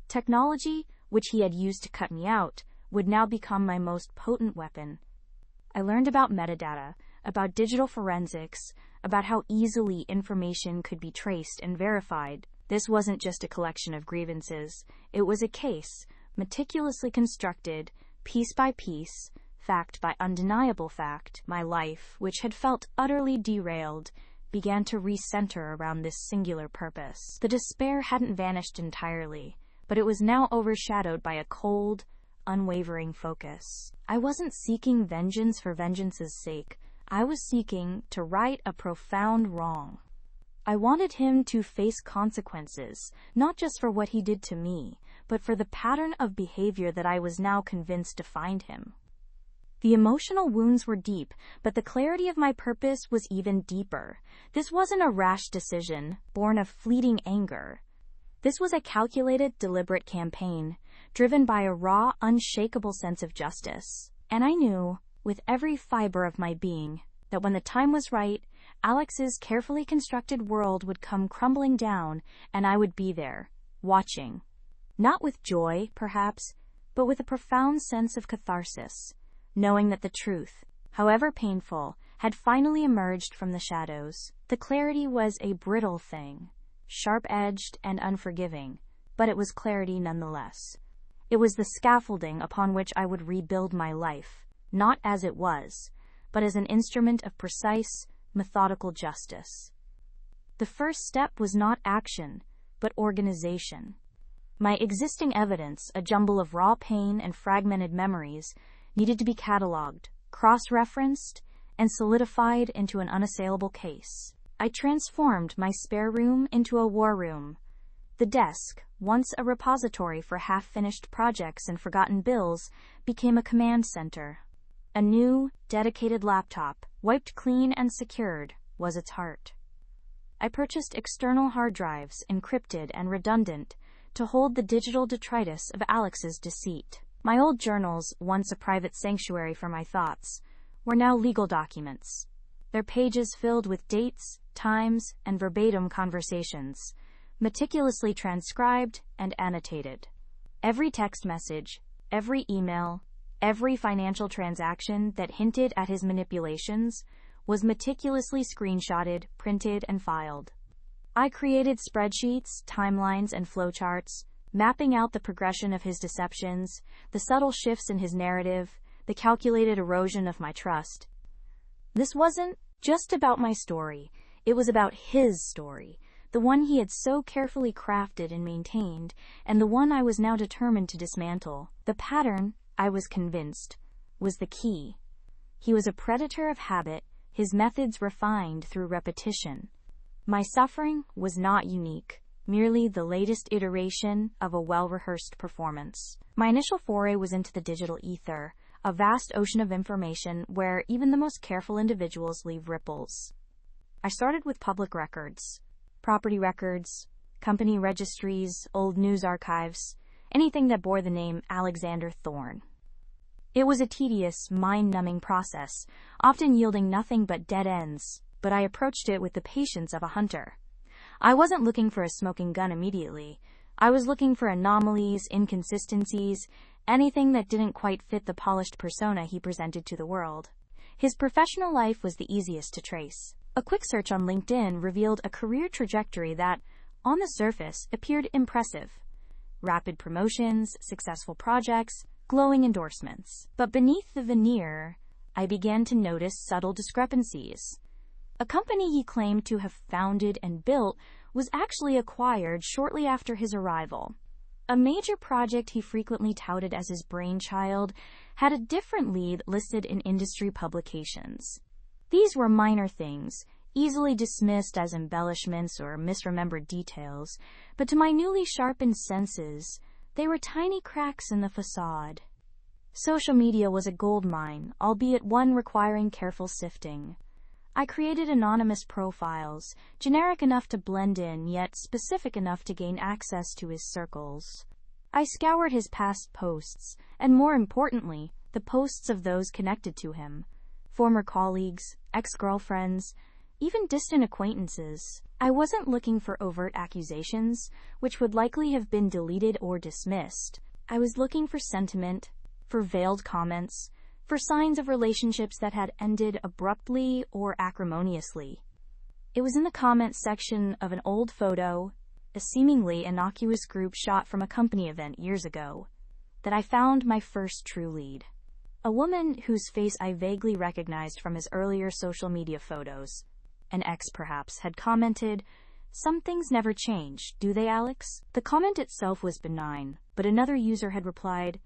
Technology, which he had used to cut me out, would now become my most potent weapon. I learned about metadata, about digital forensics, about how easily information could be traced and verified. This wasn't just a collection of grievances. It was a case, meticulously constructed, piece by piece, fact by undeniable fact. My life, which had felt utterly derailed, began to recenter around this singular purpose. The despair hadn't vanished entirely, but it was now overshadowed by a cold, unwavering focus. I wasn't seeking vengeance for vengeance's sake. I was seeking to right a profound wrong. I wanted him to face consequences, not just for what he did to me, but for the pattern of behavior that I was now convinced defined him. The emotional wounds were deep, but the clarity of my purpose was even deeper. This wasn't a rash decision, born of fleeting anger. This was a calculated, deliberate campaign, driven by a raw, unshakable sense of justice. And I knew, with every fiber of my being, that when the time was right, Alex's carefully constructed world would come crumbling down, and I would be there, watching. Not with joy, perhaps, but with a profound sense of catharsis, knowing that the truth, however painful, had finally emerged from the shadows. The clarity was a brittle thing, sharp-edged and unforgiving, but it was clarity nonetheless. It was the scaffolding upon which I would rebuild my life, not as it was, but as an instrument of precise, methodical justice. The first step was not action, but organization. My existing evidence, a jumble of raw pain and fragmented memories, needed to be cataloged, cross-referenced, and solidified into an unassailable case. I transformed my spare room into a war room. The desk, once a repository for half-finished projects and forgotten bills, became a command center. A new, dedicated laptop, wiped clean and secured, was its heart. I purchased external hard drives, encrypted and redundant, to hold the digital detritus of Alex's deceit. My old journals, once a private sanctuary for my thoughts, were now legal documents, their pages filled with dates, times, and verbatim conversations, meticulously transcribed and annotated. Every text message, every email, every financial transaction that hinted at his manipulations was meticulously screenshotted, printed, and filed. I created spreadsheets, timelines, and flowcharts, mapping out the progression of his deceptions, the subtle shifts in his narrative, the calculated erosion of my trust. This wasn't just about my story, it was about his story, the one he had so carefully crafted and maintained, and the one I was now determined to dismantle. The pattern, I was convinced, was the key. He was a predator of habit, his methods refined through repetition. My suffering was not unique, merely the latest iteration of a well-rehearsed performance. My initial foray was into the digital ether, a vast ocean of information where even the most careful individuals leave ripples. I started with public records, property records, company registries, old news archives, anything that bore the name Alexander Thorne. It was a tedious, mind-numbing process, often yielding nothing but dead ends, but I approached it with the patience of a hunter. I wasn't looking for a smoking gun immediately. I was looking for anomalies, inconsistencies, anything that didn't quite fit the polished persona he presented to the world. His professional life was the easiest to trace. A quick search on LinkedIn revealed a career trajectory that, on the surface, appeared impressive. Rapid promotions, successful projects, glowing endorsements. But beneath the veneer, I began to notice subtle discrepancies. A company he claimed to have founded and built was actually acquired shortly after his arrival. A major project he frequently touted as his brainchild had a different lead listed in industry publications. These were minor things, easily dismissed as embellishments or misremembered details, but to my newly sharpened senses, they were tiny cracks in the facade. Social media was a goldmine, albeit one requiring careful sifting. I created anonymous profiles, generic enough to blend in, yet specific enough to gain access to his circles. I scoured his past posts, and more importantly, the posts of those connected to him. Former colleagues, ex-girlfriends, even distant acquaintances. I wasn't looking for overt accusations, which would likely have been deleted or dismissed. I was looking for sentiment, for veiled comments, for signs of relationships that had ended abruptly or acrimoniously. It was in the comments section of an old photo, a seemingly innocuous group shot from a company event years ago, that I found my first true lead. A woman whose face I vaguely recognized from his earlier social media photos. An ex, perhaps, had commented, "Some things never change, do they, Alex?" The comment itself was benign, but another user had replied,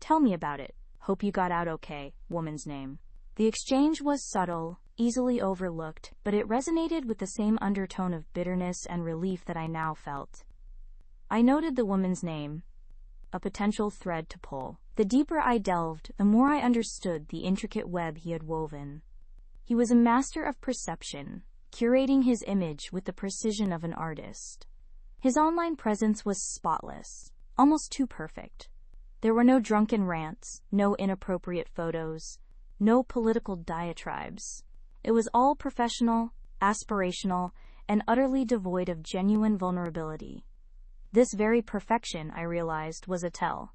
"Tell me about it. Hope you got out okay," woman's name. The exchange was subtle, easily overlooked, but it resonated with the same undertone of bitterness and relief that I now felt. I noted the woman's name, a potential thread to pull. The deeper I delved, the more I understood the intricate web he had woven. He was a master of perception, curating his image with the precision of an artist. His online presence was spotless, almost too perfect. There were no drunken rants, no inappropriate photos, no political diatribes. It was all professional, aspirational, and utterly devoid of genuine vulnerability. This very perfection, I realized, was a tell.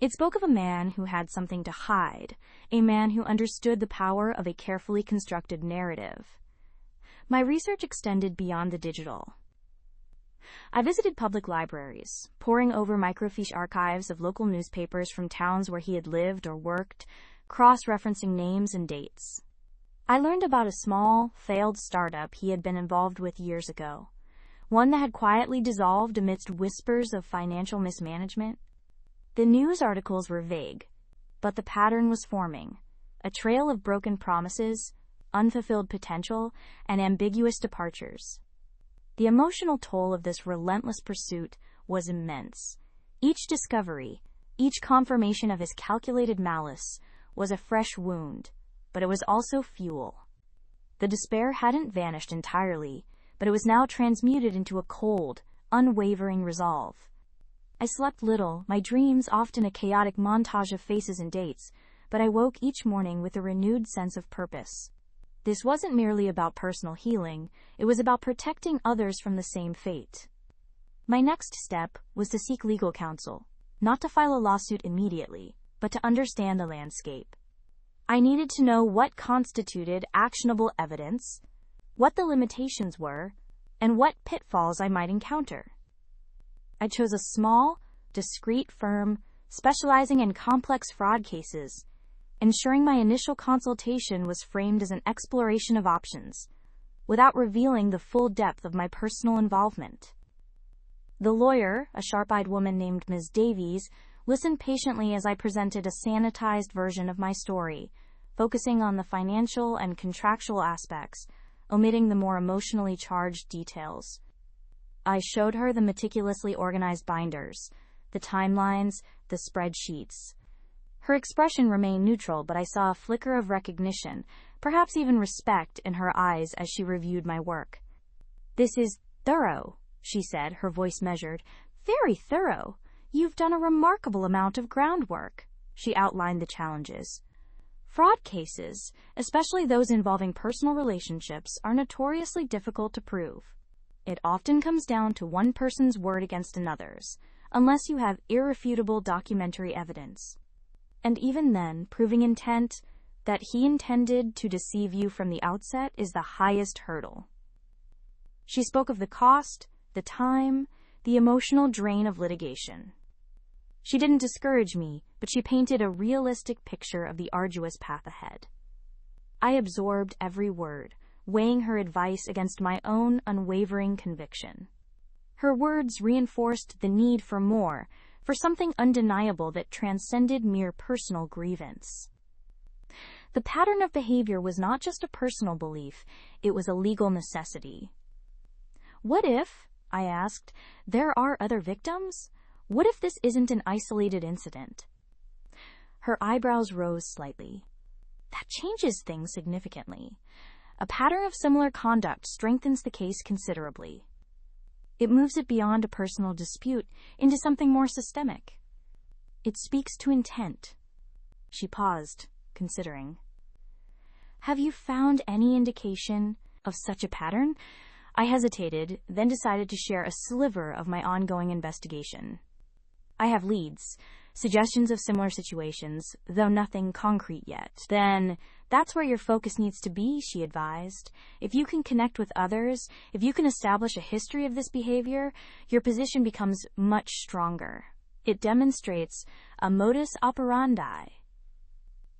It spoke of a man who had something to hide, a man who understood the power of a carefully constructed narrative. My research extended beyond the digital. I visited public libraries, poring over microfiche archives of local newspapers from towns where he had lived or worked, cross-referencing names and dates. I learned about a small, failed startup he had been involved with years ago, one that had quietly dissolved amidst whispers of financial mismanagement. The news articles were vague, but the pattern was forming, a trail of broken promises, unfulfilled potential, and ambiguous departures. The emotional toll of this relentless pursuit was immense. Each discovery, each confirmation of his calculated malice, was a fresh wound, but it was also fuel. The despair hadn't vanished entirely, but it was now transmuted into a cold, unwavering resolve. I slept little, my dreams often a chaotic montage of faces and dates, but I woke each morning with a renewed sense of purpose. This wasn't merely about personal healing, it was about protecting others from the same fate. My next step was to seek legal counsel, not to file a lawsuit immediately, but to understand the landscape. I needed to know what constituted actionable evidence, what the limitations were, and what pitfalls I might encounter. I chose a small, discreet firm specializing in complex fraud cases, ensuring my initial consultation was framed as an exploration of options, without revealing the full depth of my personal involvement. The lawyer, a sharp-eyed woman named Ms. Davies, listened patiently as I presented a sanitized version of my story, focusing on the financial and contractual aspects, omitting the more emotionally charged details. I showed her the meticulously organized binders, the timelines, the spreadsheets. Her expression remained neutral, but I saw a flicker of recognition, perhaps even respect, in her eyes as she reviewed my work. "This is thorough," she said, her voice measured. "Very thorough. You've done a remarkable amount of groundwork." She outlined the challenges. Fraud cases, especially those involving personal relationships, are notoriously difficult to prove. It often comes down to one person's word against another's, unless you have irrefutable documentary evidence. And even then, proving intent, that he intended to deceive you from the outset, is the highest hurdle. She spoke of the cost, the time, the emotional drain of litigation. She didn't discourage me, but she painted a realistic picture of the arduous path ahead. I absorbed every word, weighing her advice against my own unwavering conviction. Her words reinforced the need for more, for something undeniable that transcended mere personal grievance. The pattern of behavior was not just a personal belief, it was a legal necessity. "What if," I asked, "there are other victims? What if this isn't an isolated incident?" Her eyebrows rose slightly. "That changes things significantly. A pattern of similar conduct strengthens the case considerably. It moves it beyond a personal dispute into something more systemic. It speaks to intent." She paused, considering. "Have you found any indication of such a pattern?" I hesitated, then decided to share a sliver of my ongoing investigation. "I have leads, suggestions of similar situations, though nothing concrete yet." "Then that's where your focus needs to be," she advised. "If you can connect with others, if you can establish a history of this behavior, your position becomes much stronger. It demonstrates a modus operandi."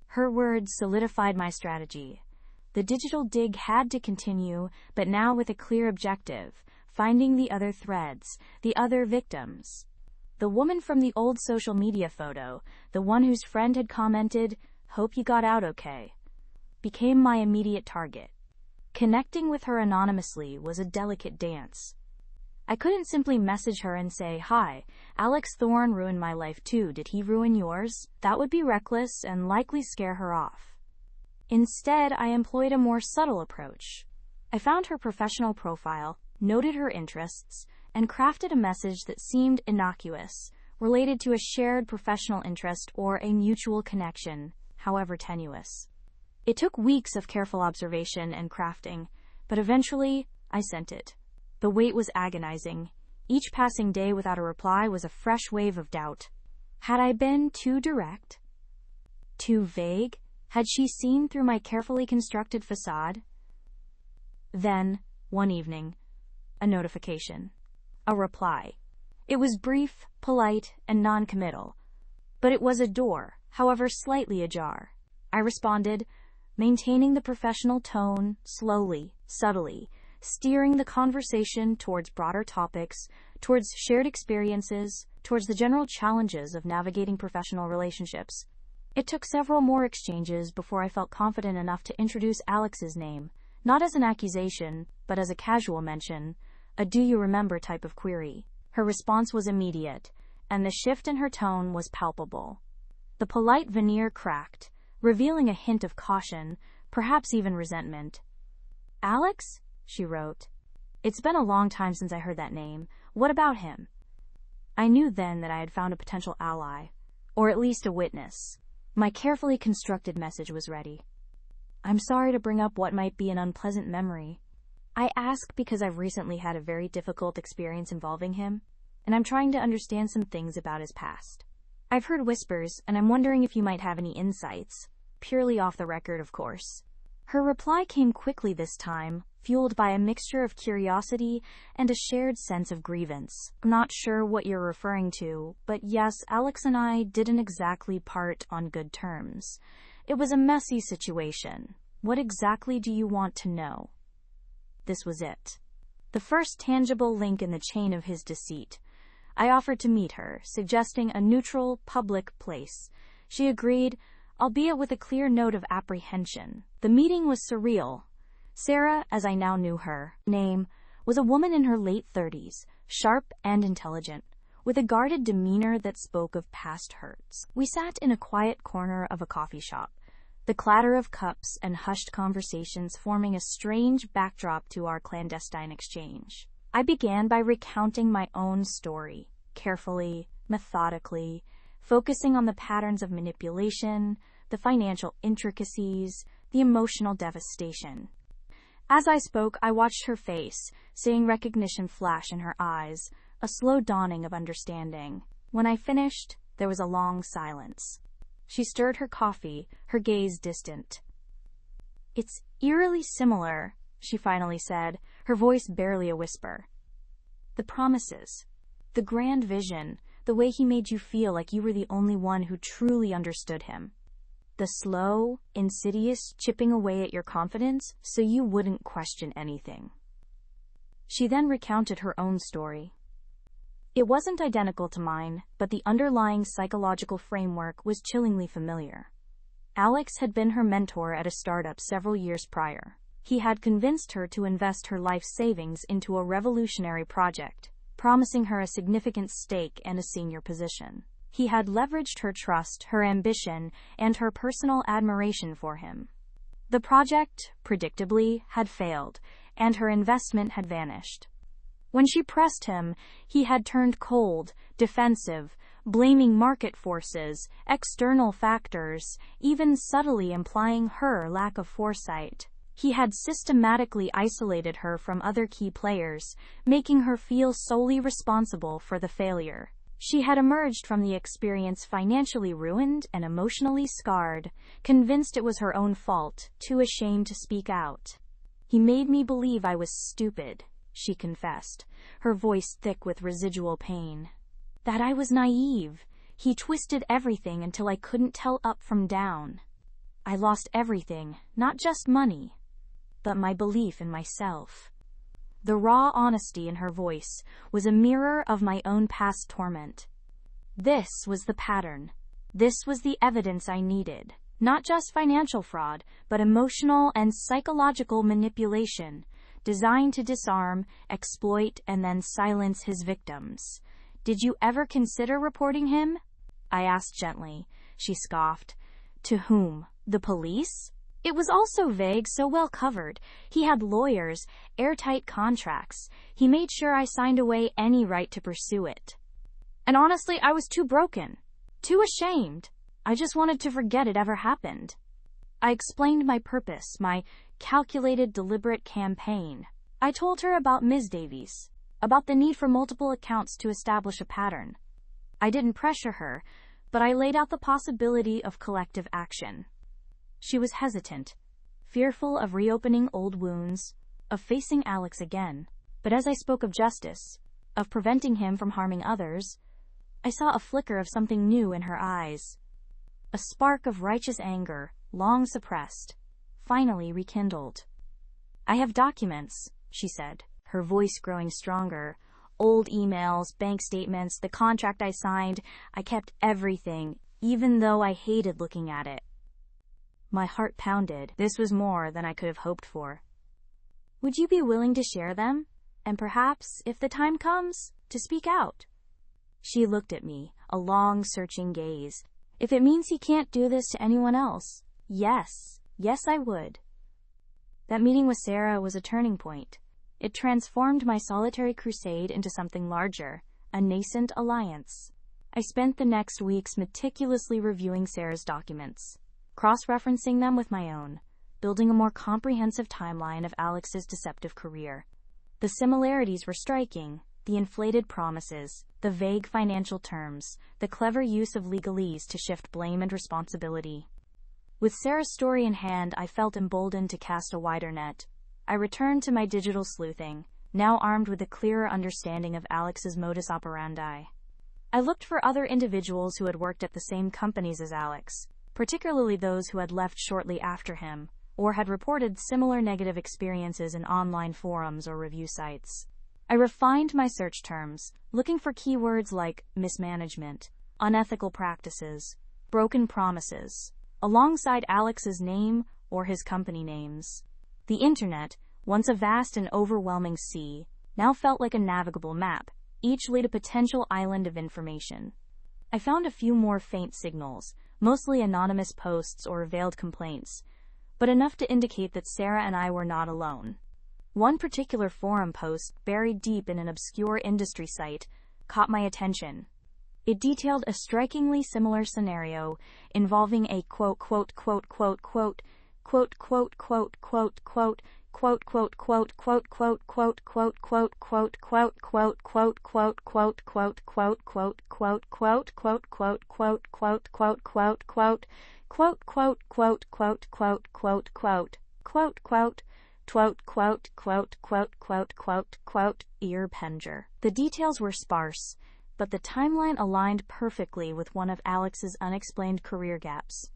Her words solidified my strategy. The digital dig had to continue, but now with a clear objective: finding the other threads, the other victims. The woman from the old social media photo, the one whose friend had commented, "Hope you got out okay," became my immediate target. Connecting with her anonymously was a delicate dance. I couldn't simply message her and say, "Hi, Alex Thorne ruined my life too. Did he ruin yours?" That would be reckless and likely scare her off. Instead, I employed a more subtle approach. I found her professional profile, noted her interests, and crafted a message that seemed innocuous, related to a shared professional interest or a mutual connection, however tenuous. It took weeks of careful observation and crafting, but eventually I sent it. The wait was agonizing. Each passing day without a reply was a fresh wave of doubt. Had I been too direct? Too vague? Had she seen through my carefully constructed facade? Then, one evening, a notification. A reply. It was brief, polite, and non-committal, but it was a door, however slightly ajar. I responded, maintaining the professional tone, slowly, subtly, steering the conversation towards broader topics, towards shared experiences, towards the general challenges of navigating professional relationships. It took several more exchanges before I felt confident enough to introduce Alex's name, not as an accusation, but as a casual mention, a do you remember type of query. Her response was immediate, and the shift in her tone was palpable. The polite veneer cracked, revealing a hint of caution, perhaps even resentment. Alex? She wrote. It's been a long time since I heard that name. What about him? I knew then that I had found a potential ally, or at least a witness. My carefully constructed message was ready. I'm sorry to bring up what might be an unpleasant memory. I ask because I've recently had a very difficult experience involving him, and I'm trying to understand some things about his past. I've heard whispers, and I'm wondering if you might have any insights. Purely off the record, of course. Her reply came quickly this time, fueled by a mixture of curiosity and a shared sense of grievance. I'm not sure what you're referring to, but yes, Alex and I didn't exactly part on good terms. It was a messy situation. What exactly do you want to know? This was it. The first tangible link in the chain of his deceit. I offered to meet her, suggesting a neutral, public place. She agreed, albeit with a clear note of apprehension. The meeting was surreal. Sarah, as I now knew her name, was a woman in her late 30s, sharp and intelligent, with a guarded demeanor that spoke of past hurts. We sat in a quiet corner of a coffee shop, the clatter of cups and hushed conversations forming a strange backdrop to our clandestine exchange. I began by recounting my own story, carefully, methodically, focusing on the patterns of manipulation, the financial intricacies, the emotional devastation. As I spoke, I watched her face, seeing recognition flash in her eyes, a slow dawning of understanding. When I finished, there was a long silence. She stirred her coffee, her gaze distant. It's eerily similar, she finally said, her voice barely a whisper. The promises, the grand vision, the way he made you feel like you were the only one who truly understood him. The slow, insidious chipping away at your confidence so you wouldn't question anything. She then recounted her own story. It wasn't identical to mine, but the underlying psychological framework was chillingly familiar. Alex had been her mentor at a startup several years prior. He had convinced her to invest her life savings into a revolutionary project, promising her a significant stake and a senior position. He had leveraged her trust, her ambition, and her personal admiration for him. The project, predictably, had failed, and her investment had vanished. When she pressed him, he had turned cold, defensive, blaming market forces, external factors, even subtly implying her lack of foresight. He had systematically isolated her from other key players, making her feel solely responsible for the failure. She had emerged from the experience financially ruined and emotionally scarred, convinced it was her own fault, too ashamed to speak out. He made me believe I was stupid, she confessed, her voice thick with residual pain. That I was naive. He twisted everything until I couldn't tell up from down. I lost everything, not just money, but my belief in myself. The raw honesty in her voice was a mirror of my own past torment. This was the pattern. This was the evidence I needed. Not just financial fraud, but emotional and psychological manipulation, designed to disarm, exploit, and then silence his victims. Did you ever consider reporting him? I asked gently. She scoffed. To whom? The police? It was also vague, so well covered. He had lawyers, airtight contracts. He made sure I signed away any right to pursue it. And honestly, I was too broken, too ashamed. I just wanted to forget it ever happened. I explained my purpose, my calculated, deliberate campaign. I told her about Ms. Davies, about the need for multiple accounts to establish a pattern. I didn't pressure her, but I laid out the possibility of collective action. She was hesitant, fearful of reopening old wounds, of facing Alex again. But as I spoke of justice, of preventing him from harming others, I saw a flicker of something new in her eyes. A spark of righteous anger, long suppressed, finally rekindled. I have documents, she said, her voice growing stronger. Old emails, bank statements, the contract I signed. I kept everything, even though I hated looking at it. My heart pounded. This was more than I could have hoped for. Would you be willing to share them? And perhaps, if the time comes, to speak out? She looked at me, a long, searching gaze. If it means he can't do this to anyone else, yes, I would. That meeting with Sarah was a turning point. It transformed my solitary crusade into something larger, a nascent alliance. I spent the next weeks meticulously reviewing Sarah's documents, cross-referencing them with my own, building a more comprehensive timeline of Alex's deceptive career. The similarities were striking: the inflated promises, the vague financial terms, the clever use of legalese to shift blame and responsibility. With Sarah's story in hand, I felt emboldened to cast a wider net. I returned to my digital sleuthing, now armed with a clearer understanding of Alex's modus operandi. I looked for other individuals who had worked at the same companies as Alex, particularly those who had left shortly after him, or had reported similar negative experiences in online forums or review sites. I refined my search terms, looking for keywords like mismanagement, unethical practices, broken promises, alongside Alex's name or his company names. The internet, once a vast and overwhelming sea, now felt like a navigable map, each laid a potential island of information. I found a few more faint signals, mostly anonymous posts or veiled complaints, but enough to indicate that Sarah and I were not alone. One particular forum post, buried deep in an obscure industry site, caught my attention. It detailed a strikingly similar scenario involving a ear penger. The details were sparse, but the timeline aligned perfectly with one of Alex's unexplained career gaps.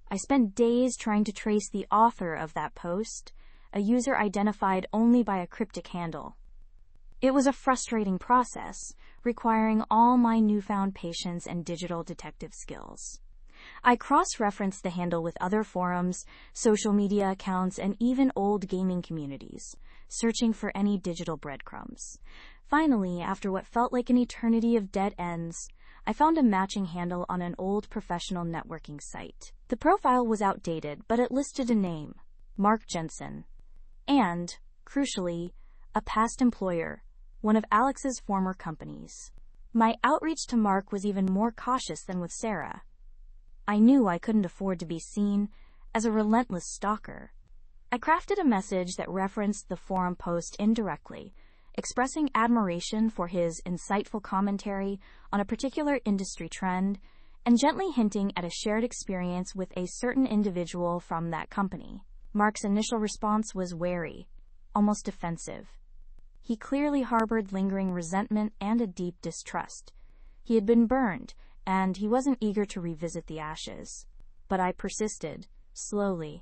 I spent days trying to trace the author of that post, a user identified only by a cryptic handle. It was a frustrating process, requiring all my newfound patience and digital detective skills. I cross-referenced the handle with other forums, social media accounts, and even old gaming communities, searching for any digital breadcrumbs. Finally, after what felt like an eternity of dead ends, I found a matching handle on an old professional networking site. The profile was outdated, but it listed a name, Mark Jensen, and, crucially, a past employer, one of Alex's former companies. My outreach to Mark was even more cautious than with Sarah. I knew I couldn't afford to be seen as a relentless stalker. I crafted a message that referenced the forum post indirectly, expressing admiration for his insightful commentary on a particular industry trend, and gently hinting at a shared experience with a certain individual from that company. Mark's initial response was wary, almost defensive. He clearly harbored lingering resentment and a deep distrust. He had been burned, and he wasn't eager to revisit the ashes. But I persisted, slowly,